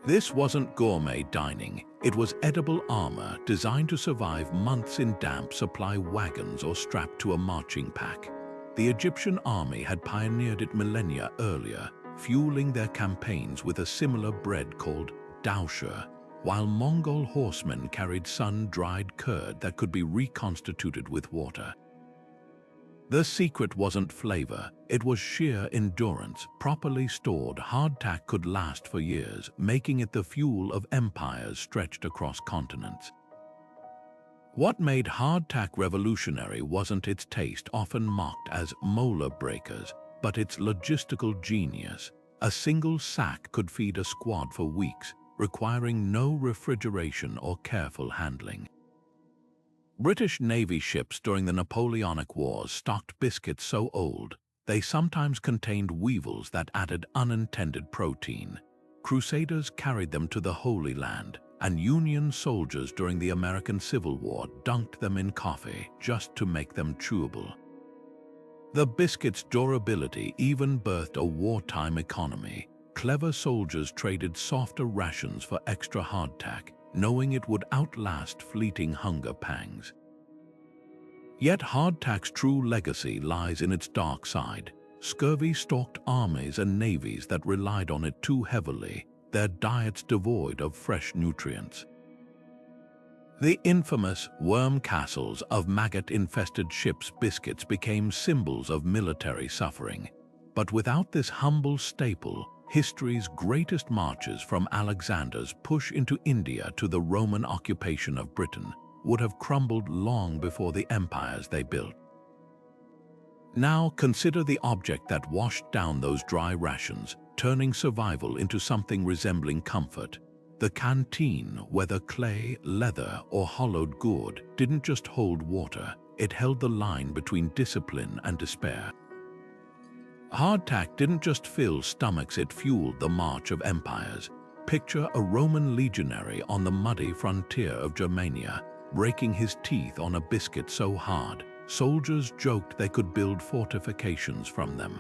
This wasn't gourmet dining, it was edible armor designed to survive months in damp supply wagons or strapped to a marching pack. The Egyptian army had pioneered it millennia earlier, fueling their campaigns with a similar bread called dowsher, while Mongol horsemen carried sun-dried curd that could be reconstituted with water. The secret wasn't flavor, it was sheer endurance. Properly stored, hardtack could last for years, making it the fuel of empires stretched across continents. What made hardtack revolutionary wasn't its taste, often mocked as molar breakers, but its logistical genius. A single sack could feed a squad for weeks, requiring no refrigeration or careful handling. British Navy ships during the Napoleonic Wars stocked biscuits so old, they sometimes contained weevils that added unintended protein. Crusaders carried them to the Holy Land, and Union soldiers during the American Civil War dunked them in coffee just to make them chewable. The biscuit's durability even birthed a wartime economy. Clever soldiers traded softer rations for extra hardtack, knowing it would outlast fleeting hunger pangs. Yet hardtack's true legacy lies in its dark side. Scurvy stalked armies and navies that relied on it too heavily, their diets devoid of fresh nutrients. The infamous worm castles of maggot-infested ships' biscuits became symbols of military suffering. But without this humble staple, history's greatest marches, from Alexander's push into India to the Roman occupation of Britain, would have crumbled long before the empires they built. Now consider the object that washed down those dry rations, turning survival into something resembling comfort. The canteen, whether clay, leather, or hollowed gourd, didn't just hold water, it held the line between discipline and despair. Hardtack didn't just fill stomachs, it fueled the march of empires. Picture a Roman legionary on the muddy frontier of Germania, breaking his teeth on a biscuit so hard, soldiers joked they could build fortifications from them.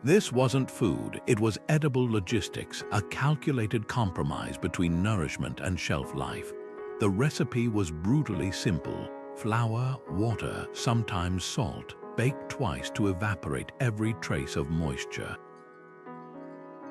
This wasn't food, it was edible logistics, a calculated compromise between nourishment and shelf life. The recipe was brutally simple: flour, water, sometimes salt, baked twice to evaporate every trace of moisture.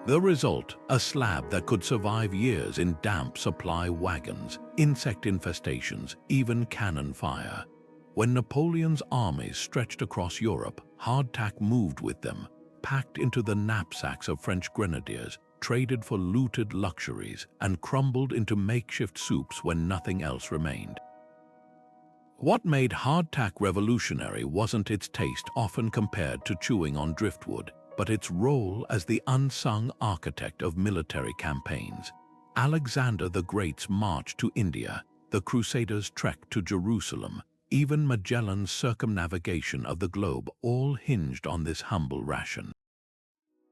The result, a slab that could survive years in damp supply wagons, insect infestations, even cannon fire. When Napoleon's armies stretched across Europe, hardtack moved with them, packed into the knapsacks of French grenadiers, traded for looted luxuries, and crumbled into makeshift soups when nothing else remained. What made hardtack revolutionary wasn't its taste, often compared to chewing on driftwood, but its role as the unsung architect of military campaigns. Alexander the Great's march to India, the Crusaders' trek to Jerusalem, even Magellan's circumnavigation of the globe all hinged on this humble ration.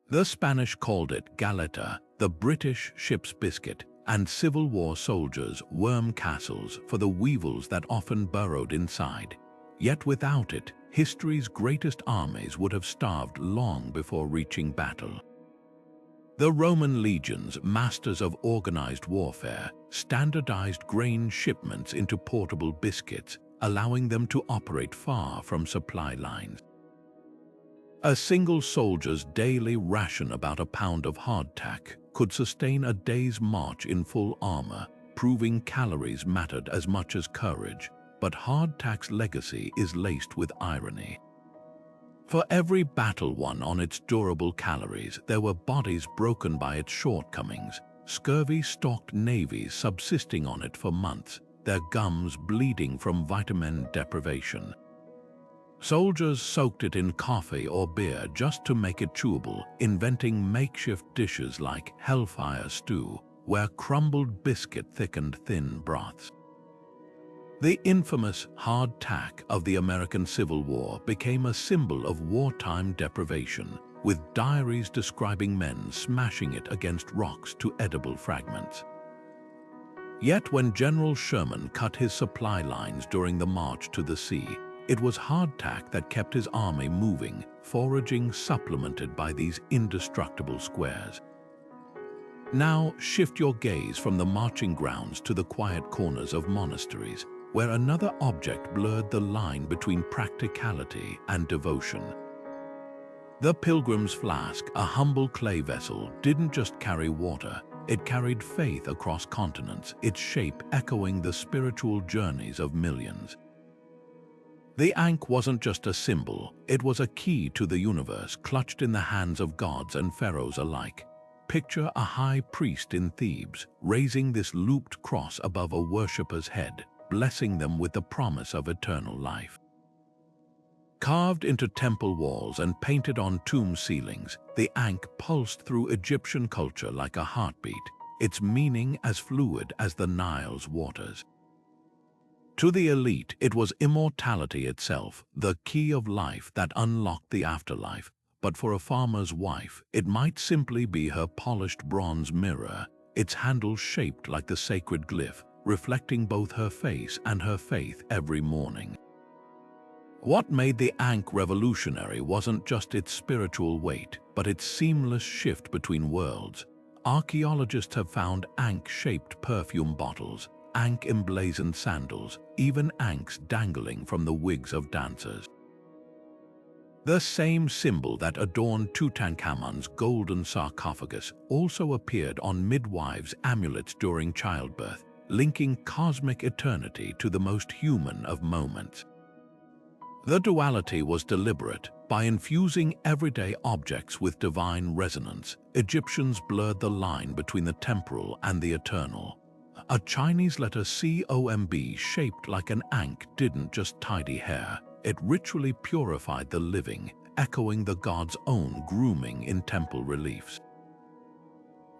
The Spanish called it galeta, the British ship's biscuit, and Civil War soldiers worm castles for the weevils that often burrowed inside. Yet without it, history's greatest armies would have starved long before reaching battle. The Roman legions, masters of organized warfare, standardized grain shipments into portable biscuits, allowing them to operate far from supply lines. A single soldier's daily ration, about a pound of hardtack, could sustain a day's march in full armor, proving calories mattered as much as courage. But hardtack's legacy is laced with irony. For every battle won on its durable calories, there were bodies broken by its shortcomings, scurvy-stalked navies subsisting on it for months, their gums bleeding from vitamin deprivation. Soldiers soaked it in coffee or beer just to make it chewable, inventing makeshift dishes like hellfire stew, where crumbled biscuit thickened thin broths. The infamous hardtack of the American Civil War became a symbol of wartime deprivation, with diaries describing men smashing it against rocks to edible fragments. Yet when General Sherman cut his supply lines during the march to the sea, it was hardtack that kept his army moving, foraging supplemented by these indestructible squares. Now shift your gaze from the marching grounds to the quiet corners of monasteries, where another object blurred the line between practicality and devotion. The Pilgrim's flask, a humble clay vessel, didn't just carry water, it carried faith across continents, its shape echoing the spiritual journeys of millions. The ankh wasn't just a symbol, it was a key to the universe clutched in the hands of gods and pharaohs alike. Picture a high priest in Thebes raising this looped cross above a worshipper's head, blessing them with the promise of eternal life. Carved into temple walls and painted on tomb ceilings, the ankh pulsed through Egyptian culture like a heartbeat, its meaning as fluid as the Nile's waters. To the elite, it was immortality itself, the key of life that unlocked the afterlife. But for a farmer's wife, it might simply be her polished bronze mirror, its handle shaped like the sacred glyph, reflecting both her face and her faith every morning. What made the ankh revolutionary wasn't just its spiritual weight, but its seamless shift between worlds. Archaeologists have found ankh-shaped perfume bottles, ankh-emblazoned sandals, even ankhs dangling from the wigs of dancers. The same symbol that adorned Tutankhamun's golden sarcophagus also appeared on midwives' amulets during childbirth, linking cosmic eternity to the most human of moments. The duality was deliberate. By infusing everyday objects with divine resonance, Egyptians blurred the line between the temporal and the eternal. A Chinese letter COMB shaped like an ankh didn't just tidy hair, it ritually purified the living, echoing the god's own grooming in temple reliefs.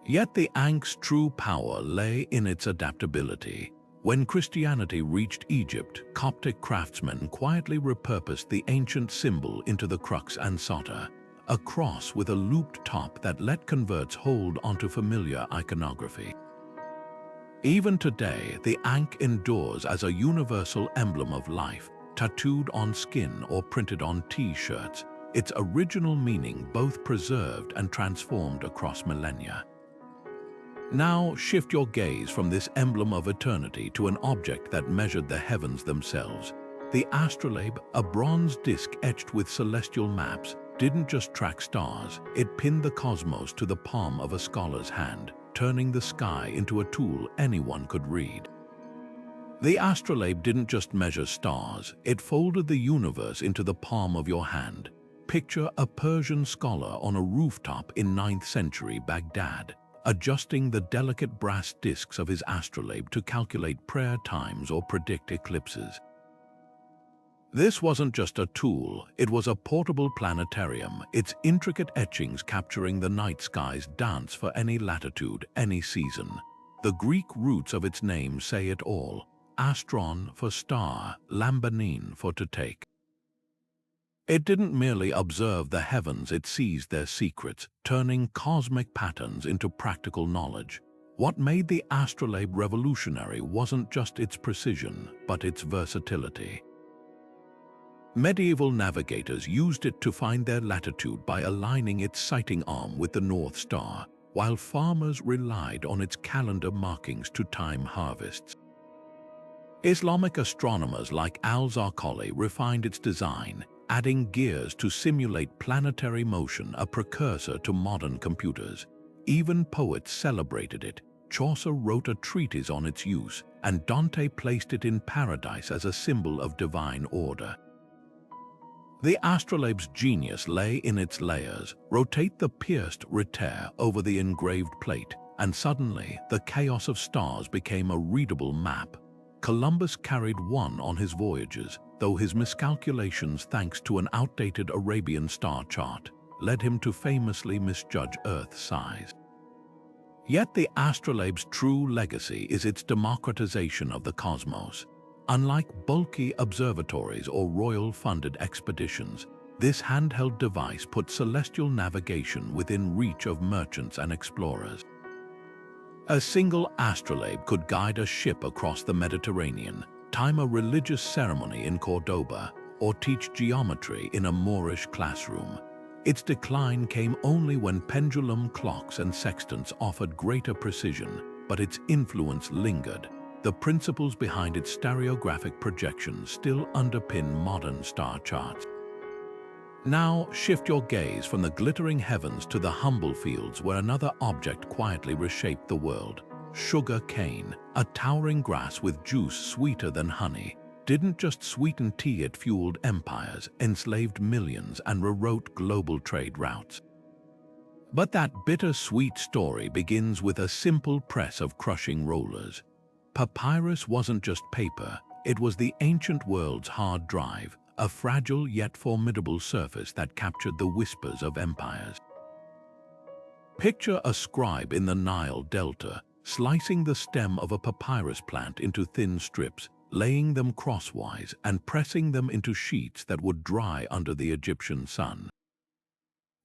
Yet the ankh's true power lay in its adaptability. When Christianity reached Egypt, Coptic craftsmen quietly repurposed the ancient symbol into the crux ansata, a cross with a looped top that let converts hold onto familiar iconography. Even today, the ankh endures as a universal emblem of life, tattooed on skin or printed on T-shirts, its original meaning both preserved and transformed across millennia. Now shift your gaze from this emblem of eternity to an object that measured the heavens themselves. The astrolabe, a bronze disc etched with celestial maps, didn't just track stars, it pinned the cosmos to the palm of a scholar's hand, turning the sky into a tool anyone could read. The astrolabe didn't just measure stars, it folded the universe into the palm of your hand. Picture a Persian scholar on a rooftop in 9th century Baghdad, adjusting the delicate brass discs of his astrolabe to calculate prayer times or predict eclipses. This wasn't just a tool, it was a portable planetarium, its intricate etchings capturing the night sky's dance for any latitude, any season. The Greek roots of its name say it all: astron for star, lambanin for to take. It didn't merely observe the heavens, it seized their secrets, turning cosmic patterns into practical knowledge. What made the astrolabe revolutionary wasn't just its precision, but its versatility. Medieval navigators used it to find their latitude by aligning its sighting arm with the North Star, while farmers relied on its calendar markings to time harvests. Islamic astronomers like al-Zarqali refined its design, adding gears to simulate planetary motion, a precursor to modern computers. Even poets celebrated it. Chaucer wrote a treatise on its use, and Dante placed it in paradise as a symbol of divine order. The astrolabe's genius lay in its layers. Rotate the pierced retere over the engraved plate, and suddenly the chaos of stars became a readable map. Columbus carried one on his voyages, though his miscalculations, thanks to an outdated Arabian star chart, led him to famously misjudge Earth's size. Yet the astrolabe's true legacy is its democratization of the cosmos. Unlike bulky observatories or royal-funded expeditions, this handheld device put celestial navigation within reach of merchants and explorers. A single astrolabe could guide a ship across the Mediterranean, time a religious ceremony in Cordoba, or teach geometry in a Moorish classroom. Its decline came only when pendulum clocks and sextants offered greater precision, but its influence lingered. The principles behind its stereographic projections still underpin modern star charts. Now shift your gaze from the glittering heavens to the humble fields where another object quietly reshaped the world. Sugar cane, a towering grass with juice sweeter than honey, didn't just sweeten tea, it fueled empires, enslaved millions, and rewrote global trade routes. But that bittersweet story begins with a simple press of crushing rollers. Papyrus wasn't just paper, it was the ancient world's hard drive, a fragile yet formidable surface that captured the whispers of empires. Picture a scribe in the Nile Delta, slicing the stem of a papyrus plant into thin strips, laying them crosswise and pressing them into sheets that would dry under the Egyptian sun.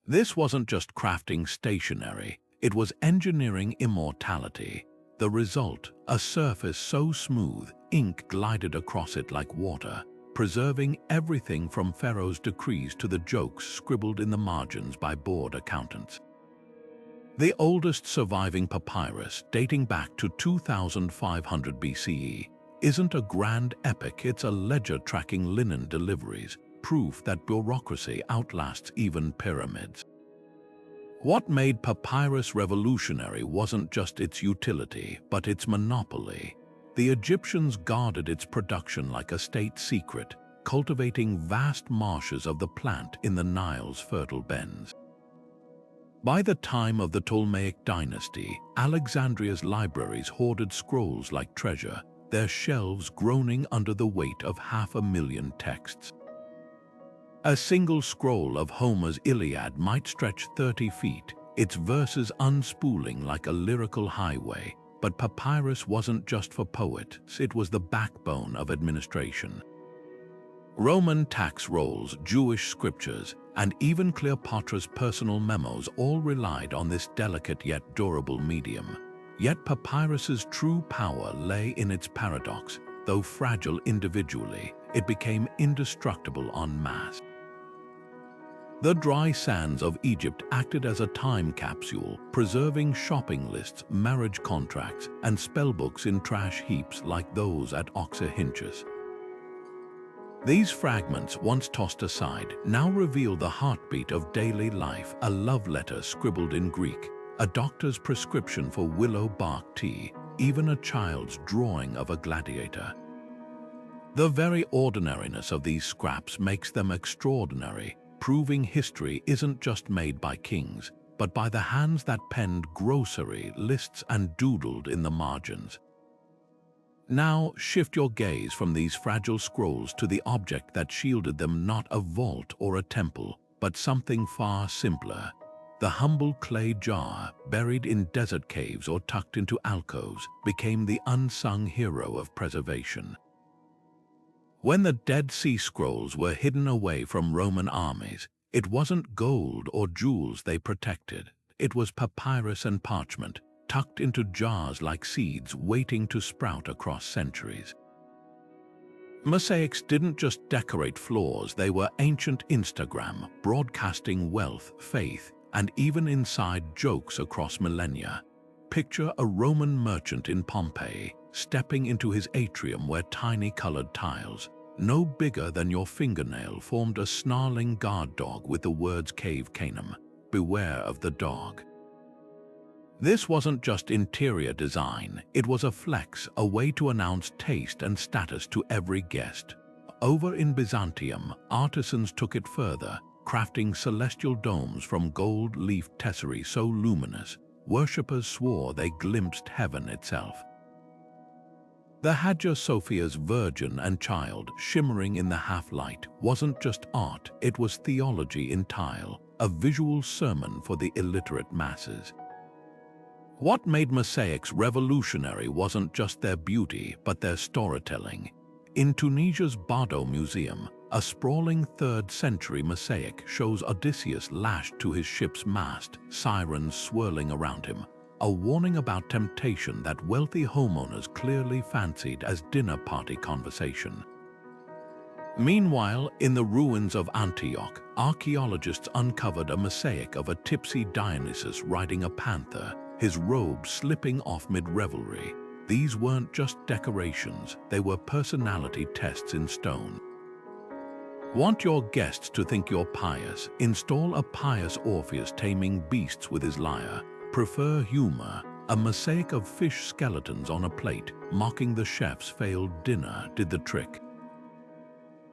This wasn't just crafting stationery, it was engineering immortality. The result, a surface so smooth, ink glided across it like water, preserving everything from Pharaoh's decrees to the jokes scribbled in the margins by bored accountants. The oldest surviving papyrus, dating back to 2500 BCE, isn't a grand epic, it's a ledger tracking linen deliveries, proof that bureaucracy outlasts even pyramids. What made papyrus revolutionary wasn't just its utility, but its monopoly. The Egyptians guarded its production like a state secret, cultivating vast marshes of the plant in the Nile's fertile bends. By the time of the Ptolemaic dynasty, Alexandria's libraries hoarded scrolls like treasure, their shelves groaning under the weight of 500,000 texts. A single scroll of Homer's Iliad might stretch 30 feet, its verses unspooling like a lyrical highway. But papyrus wasn't just for poets, it was the backbone of administration. Roman tax rolls, Jewish scriptures, and even Cleopatra's personal memos all relied on this delicate yet durable medium. Yet papyrus's true power lay in its paradox. Though fragile individually, it became indestructible en masse. The dry sands of Egypt acted as a time capsule, preserving shopping lists, marriage contracts, and spellbooks in trash heaps like those at Oxen. These fragments, once tossed aside, now reveal the heartbeat of daily life, a love letter scribbled in Greek, a doctor's prescription for willow bark tea, even a child's drawing of a gladiator. The very ordinariness of these scraps makes them extraordinary, proving history isn't just made by kings, but by the hands that penned grocery lists and doodled in the margins. Now shift your gaze from these fragile scrolls to the object that shielded them, not a vault or a temple, but something far simpler. The humble clay jar, buried in desert caves or tucked into alcoves, became the unsung hero of preservation. When the Dead Sea Scrolls were hidden away from Roman armies, it wasn't gold or jewels they protected. It was papyrus and parchment, tucked into jars like seeds waiting to sprout across centuries. Mosaics didn't just decorate floors, they were ancient Instagram, broadcasting wealth, faith, and even inside jokes across millennia. Picture a Roman merchant in Pompeii, stepping into his atrium where tiny colored tiles, no bigger than your fingernail, formed a snarling guard dog with the words Cave Canem, beware of the dog. This wasn't just interior design, it was a flex, a way to announce taste and status to every guest. Over in Byzantium, artisans took it further, crafting celestial domes from gold-leaf tesserae so luminous, worshippers swore they glimpsed heaven itself. The Hagia Sophia's Virgin and Child, shimmering in the half-light, wasn't just art, it was theology in tile, a visual sermon for the illiterate masses. What made mosaics revolutionary wasn't just their beauty, but their storytelling. In Tunisia's Bardo Museum, a sprawling 3rd-century mosaic shows Odysseus lashed to his ship's mast, sirens swirling around him, a warning about temptation that wealthy homeowners clearly fancied as dinner party conversation. Meanwhile, in the ruins of Antioch, archaeologists uncovered a mosaic of a tipsy Dionysus riding a panther, his robe slipping off mid-revelry. These weren't just decorations, they were personality tests in stone. Want your guests to think you're pious? Install a pious Orpheus taming beasts with his lyre. Prefer humor? A mosaic of fish skeletons on a plate, mocking the chef's failed dinner, did the trick.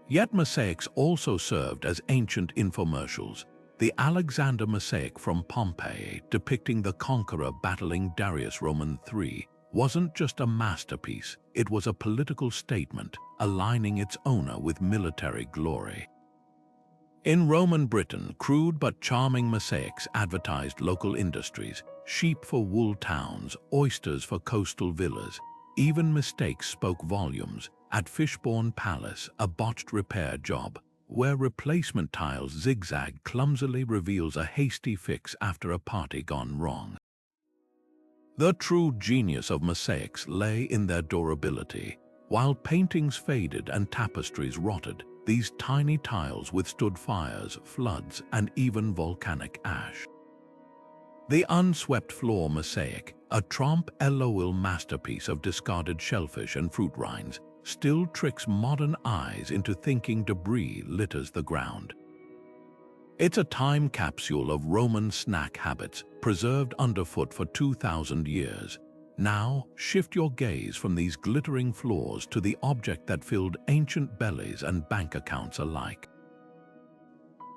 Yet mosaics also served as ancient infomercials. The Alexander mosaic from Pompeii, depicting the conqueror battling Darius Roman III, wasn't just a masterpiece, it was a political statement, aligning its owner with military glory. In Roman Britain, crude but charming mosaics advertised local industries, sheep for wool towns, oysters for coastal villas. Even mistakes spoke volumes. At Fishbourne Palace, a botched repair job, where replacement tiles zigzag clumsily reveals a hasty fix after a party gone wrong. The true genius of mosaics lay in their durability. While paintings faded and tapestries rotted, these tiny tiles withstood fires, floods, and even volcanic ash. The unswept floor mosaic, a Trompe l'oeil masterpiece of discarded shellfish and fruit rinds, still tricks modern eyes into thinking debris litters the ground. It's a time capsule of Roman snack habits, preserved underfoot for 2,000 years. Now, shift your gaze from these glittering floors to the object that filled ancient bellies and bank accounts alike.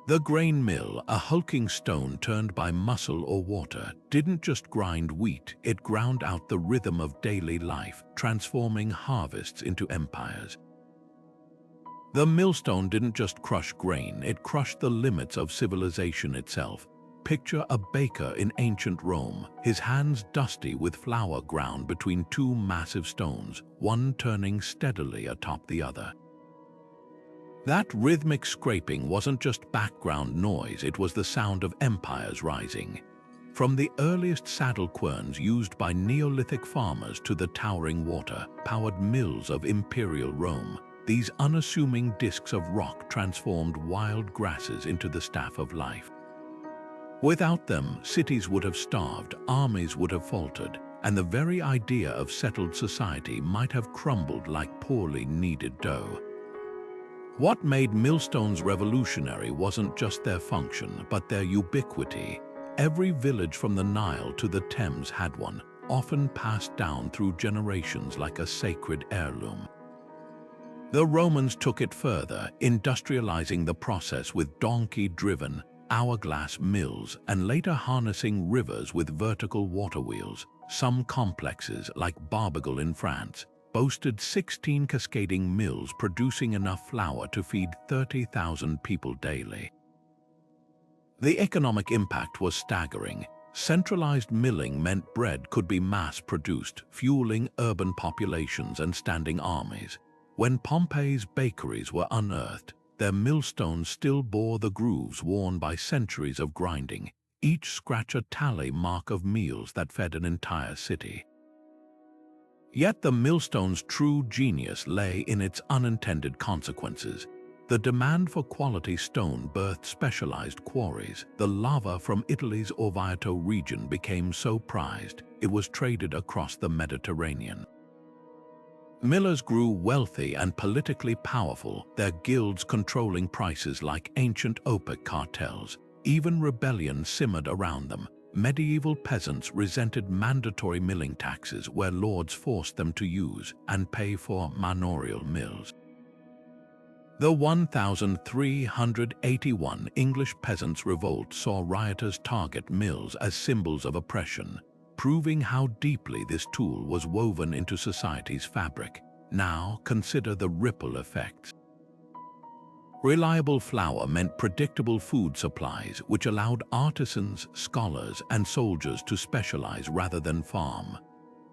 The grain mill, a hulking stone turned by muscle or water, didn't just grind wheat, it ground out the rhythm of daily life, transforming harvests into empires. The millstone didn't just crush grain, it crushed the limits of civilization itself. Picture a baker in ancient Rome, his hands dusty with flour ground between two massive stones, one turning steadily atop the other. That rhythmic scraping wasn't just background noise, it was the sound of empires rising. From the earliest saddle querns used by Neolithic farmers to the towering water-powered mills of imperial Rome, these unassuming discs of rock transformed wild grasses into the staff of life. Without them, cities would have starved, armies would have faltered, and the very idea of settled society might have crumbled like poorly kneaded dough. What made millstones revolutionary wasn't just their function, but their ubiquity. Every village from the Nile to the Thames had one, often passed down through generations like a sacred heirloom. The Romans took it further, industrializing the process with donkey-driven, hourglass mills and later harnessing rivers with vertical water wheels. Some complexes, like Barbagal in France, boasted 16 cascading mills producing enough flour to feed 30,000 people daily. The economic impact was staggering. Centralized milling meant bread could be mass-produced, fueling urban populations and standing armies. When Pompeii's bakeries were unearthed, their millstones still bore the grooves worn by centuries of grinding, each scratch a tally mark of meals that fed an entire city. Yet the millstone's true genius lay in its unintended consequences. The demand for quality stone birthed specialized quarries. The lava from Italy's Orvieto region became so prized, it was traded across the Mediterranean. Millers grew wealthy and politically powerful, their guilds controlling prices like ancient OPEC cartels. Even rebellion simmered around them. Medieval peasants resented mandatory milling taxes where lords forced them to use and pay for manorial mills. The 1381 English Peasants' Revolt saw rioters target mills as symbols of oppression, proving how deeply this tool was woven into society's fabric. Now consider the ripple effects. Reliable flour meant predictable food supplies, which allowed artisans, scholars, and soldiers to specialize rather than farm.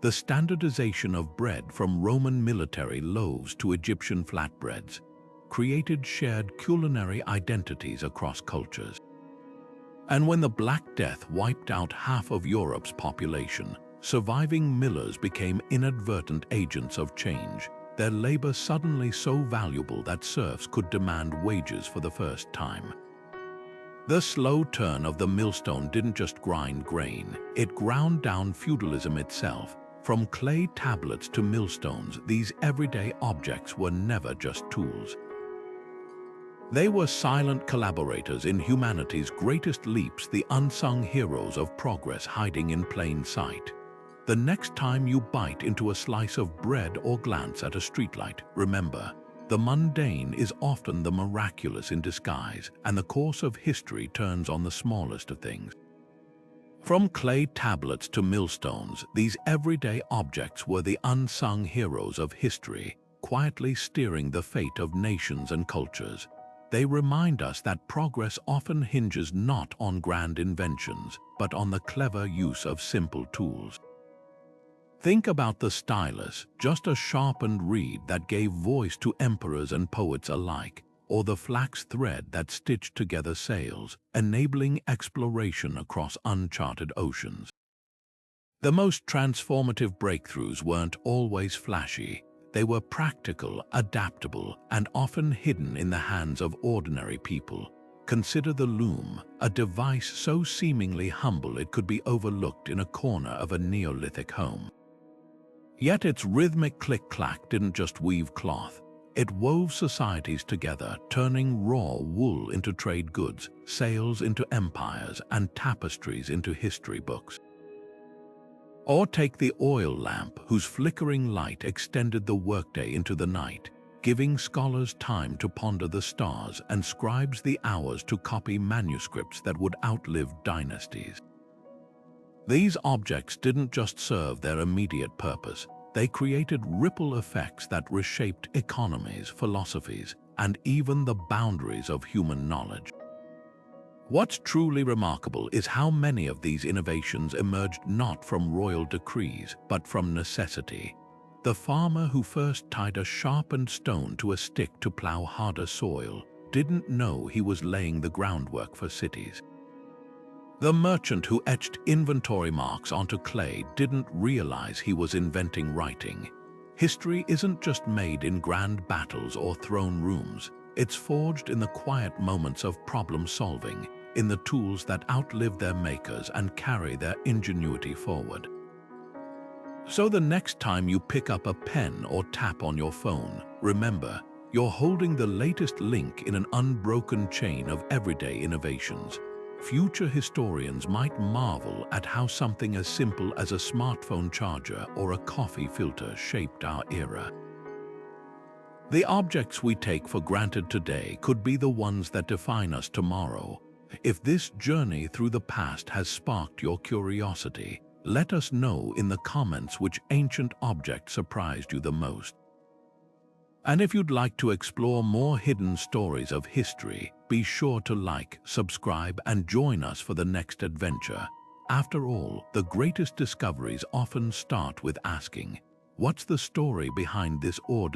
The standardization of bread from Roman military loaves to Egyptian flatbreads created shared culinary identities across cultures. And when the Black Death wiped out half of Europe's population, surviving millers became inadvertent agents of change, their labor suddenly so valuable that serfs could demand wages for the first time. The slow turn of the millstone didn't just grind grain, it ground down feudalism itself. From clay tablets to millstones, these everyday objects were never just tools. They were silent collaborators in humanity's greatest leaps, the unsung heroes of progress hiding in plain sight. The next time you bite into a slice of bread or glance at a streetlight, remember, the mundane is often the miraculous in disguise, and the course of history turns on the smallest of things. From clay tablets to millstones, these everyday objects were the unsung heroes of history, quietly steering the fate of nations and cultures. They remind us that progress often hinges not on grand inventions, but on the clever use of simple tools. Think about the stylus, just a sharpened reed that gave voice to emperors and poets alike, or the flax thread that stitched together sails, enabling exploration across uncharted oceans. The most transformative breakthroughs weren't always flashy. They were practical, adaptable, and often hidden in the hands of ordinary people. Consider the loom, a device so seemingly humble it could be overlooked in a corner of a Neolithic home. Yet its rhythmic click-clack didn't just weave cloth. It wove societies together, turning raw wool into trade goods, sails into empires, and tapestries into history books. Or take the oil lamp, whose flickering light extended the workday into the night, giving scholars time to ponder the stars and scribes the hours to copy manuscripts that would outlive dynasties. These objects didn't just serve their immediate purpose, they created ripple effects that reshaped economies, philosophies, and even the boundaries of human knowledge. What's truly remarkable is how many of these innovations emerged not from royal decrees, but from necessity. The farmer who first tied a sharpened stone to a stick to plow harder soil didn't know he was laying the groundwork for cities. The merchant who etched inventory marks onto clay didn't realize he was inventing writing. History isn't just made in grand battles or throne rooms. It's forged in the quiet moments of problem-solving, in the tools that outlive their makers and carry their ingenuity forward. So the next time you pick up a pen or tap on your phone, remember, you're holding the latest link in an unbroken chain of everyday innovations. Future historians might marvel at how something as simple as a smartphone charger or a coffee filter shaped our era. The objects we take for granted today could be the ones that define us tomorrow. If this journey through the past has sparked your curiosity, let us know in the comments which ancient object surprised you the most. And if you'd like to explore more hidden stories of history, be sure to like, subscribe, and join us for the next adventure. After all, the greatest discoveries often start with asking, what's the story behind this ordinary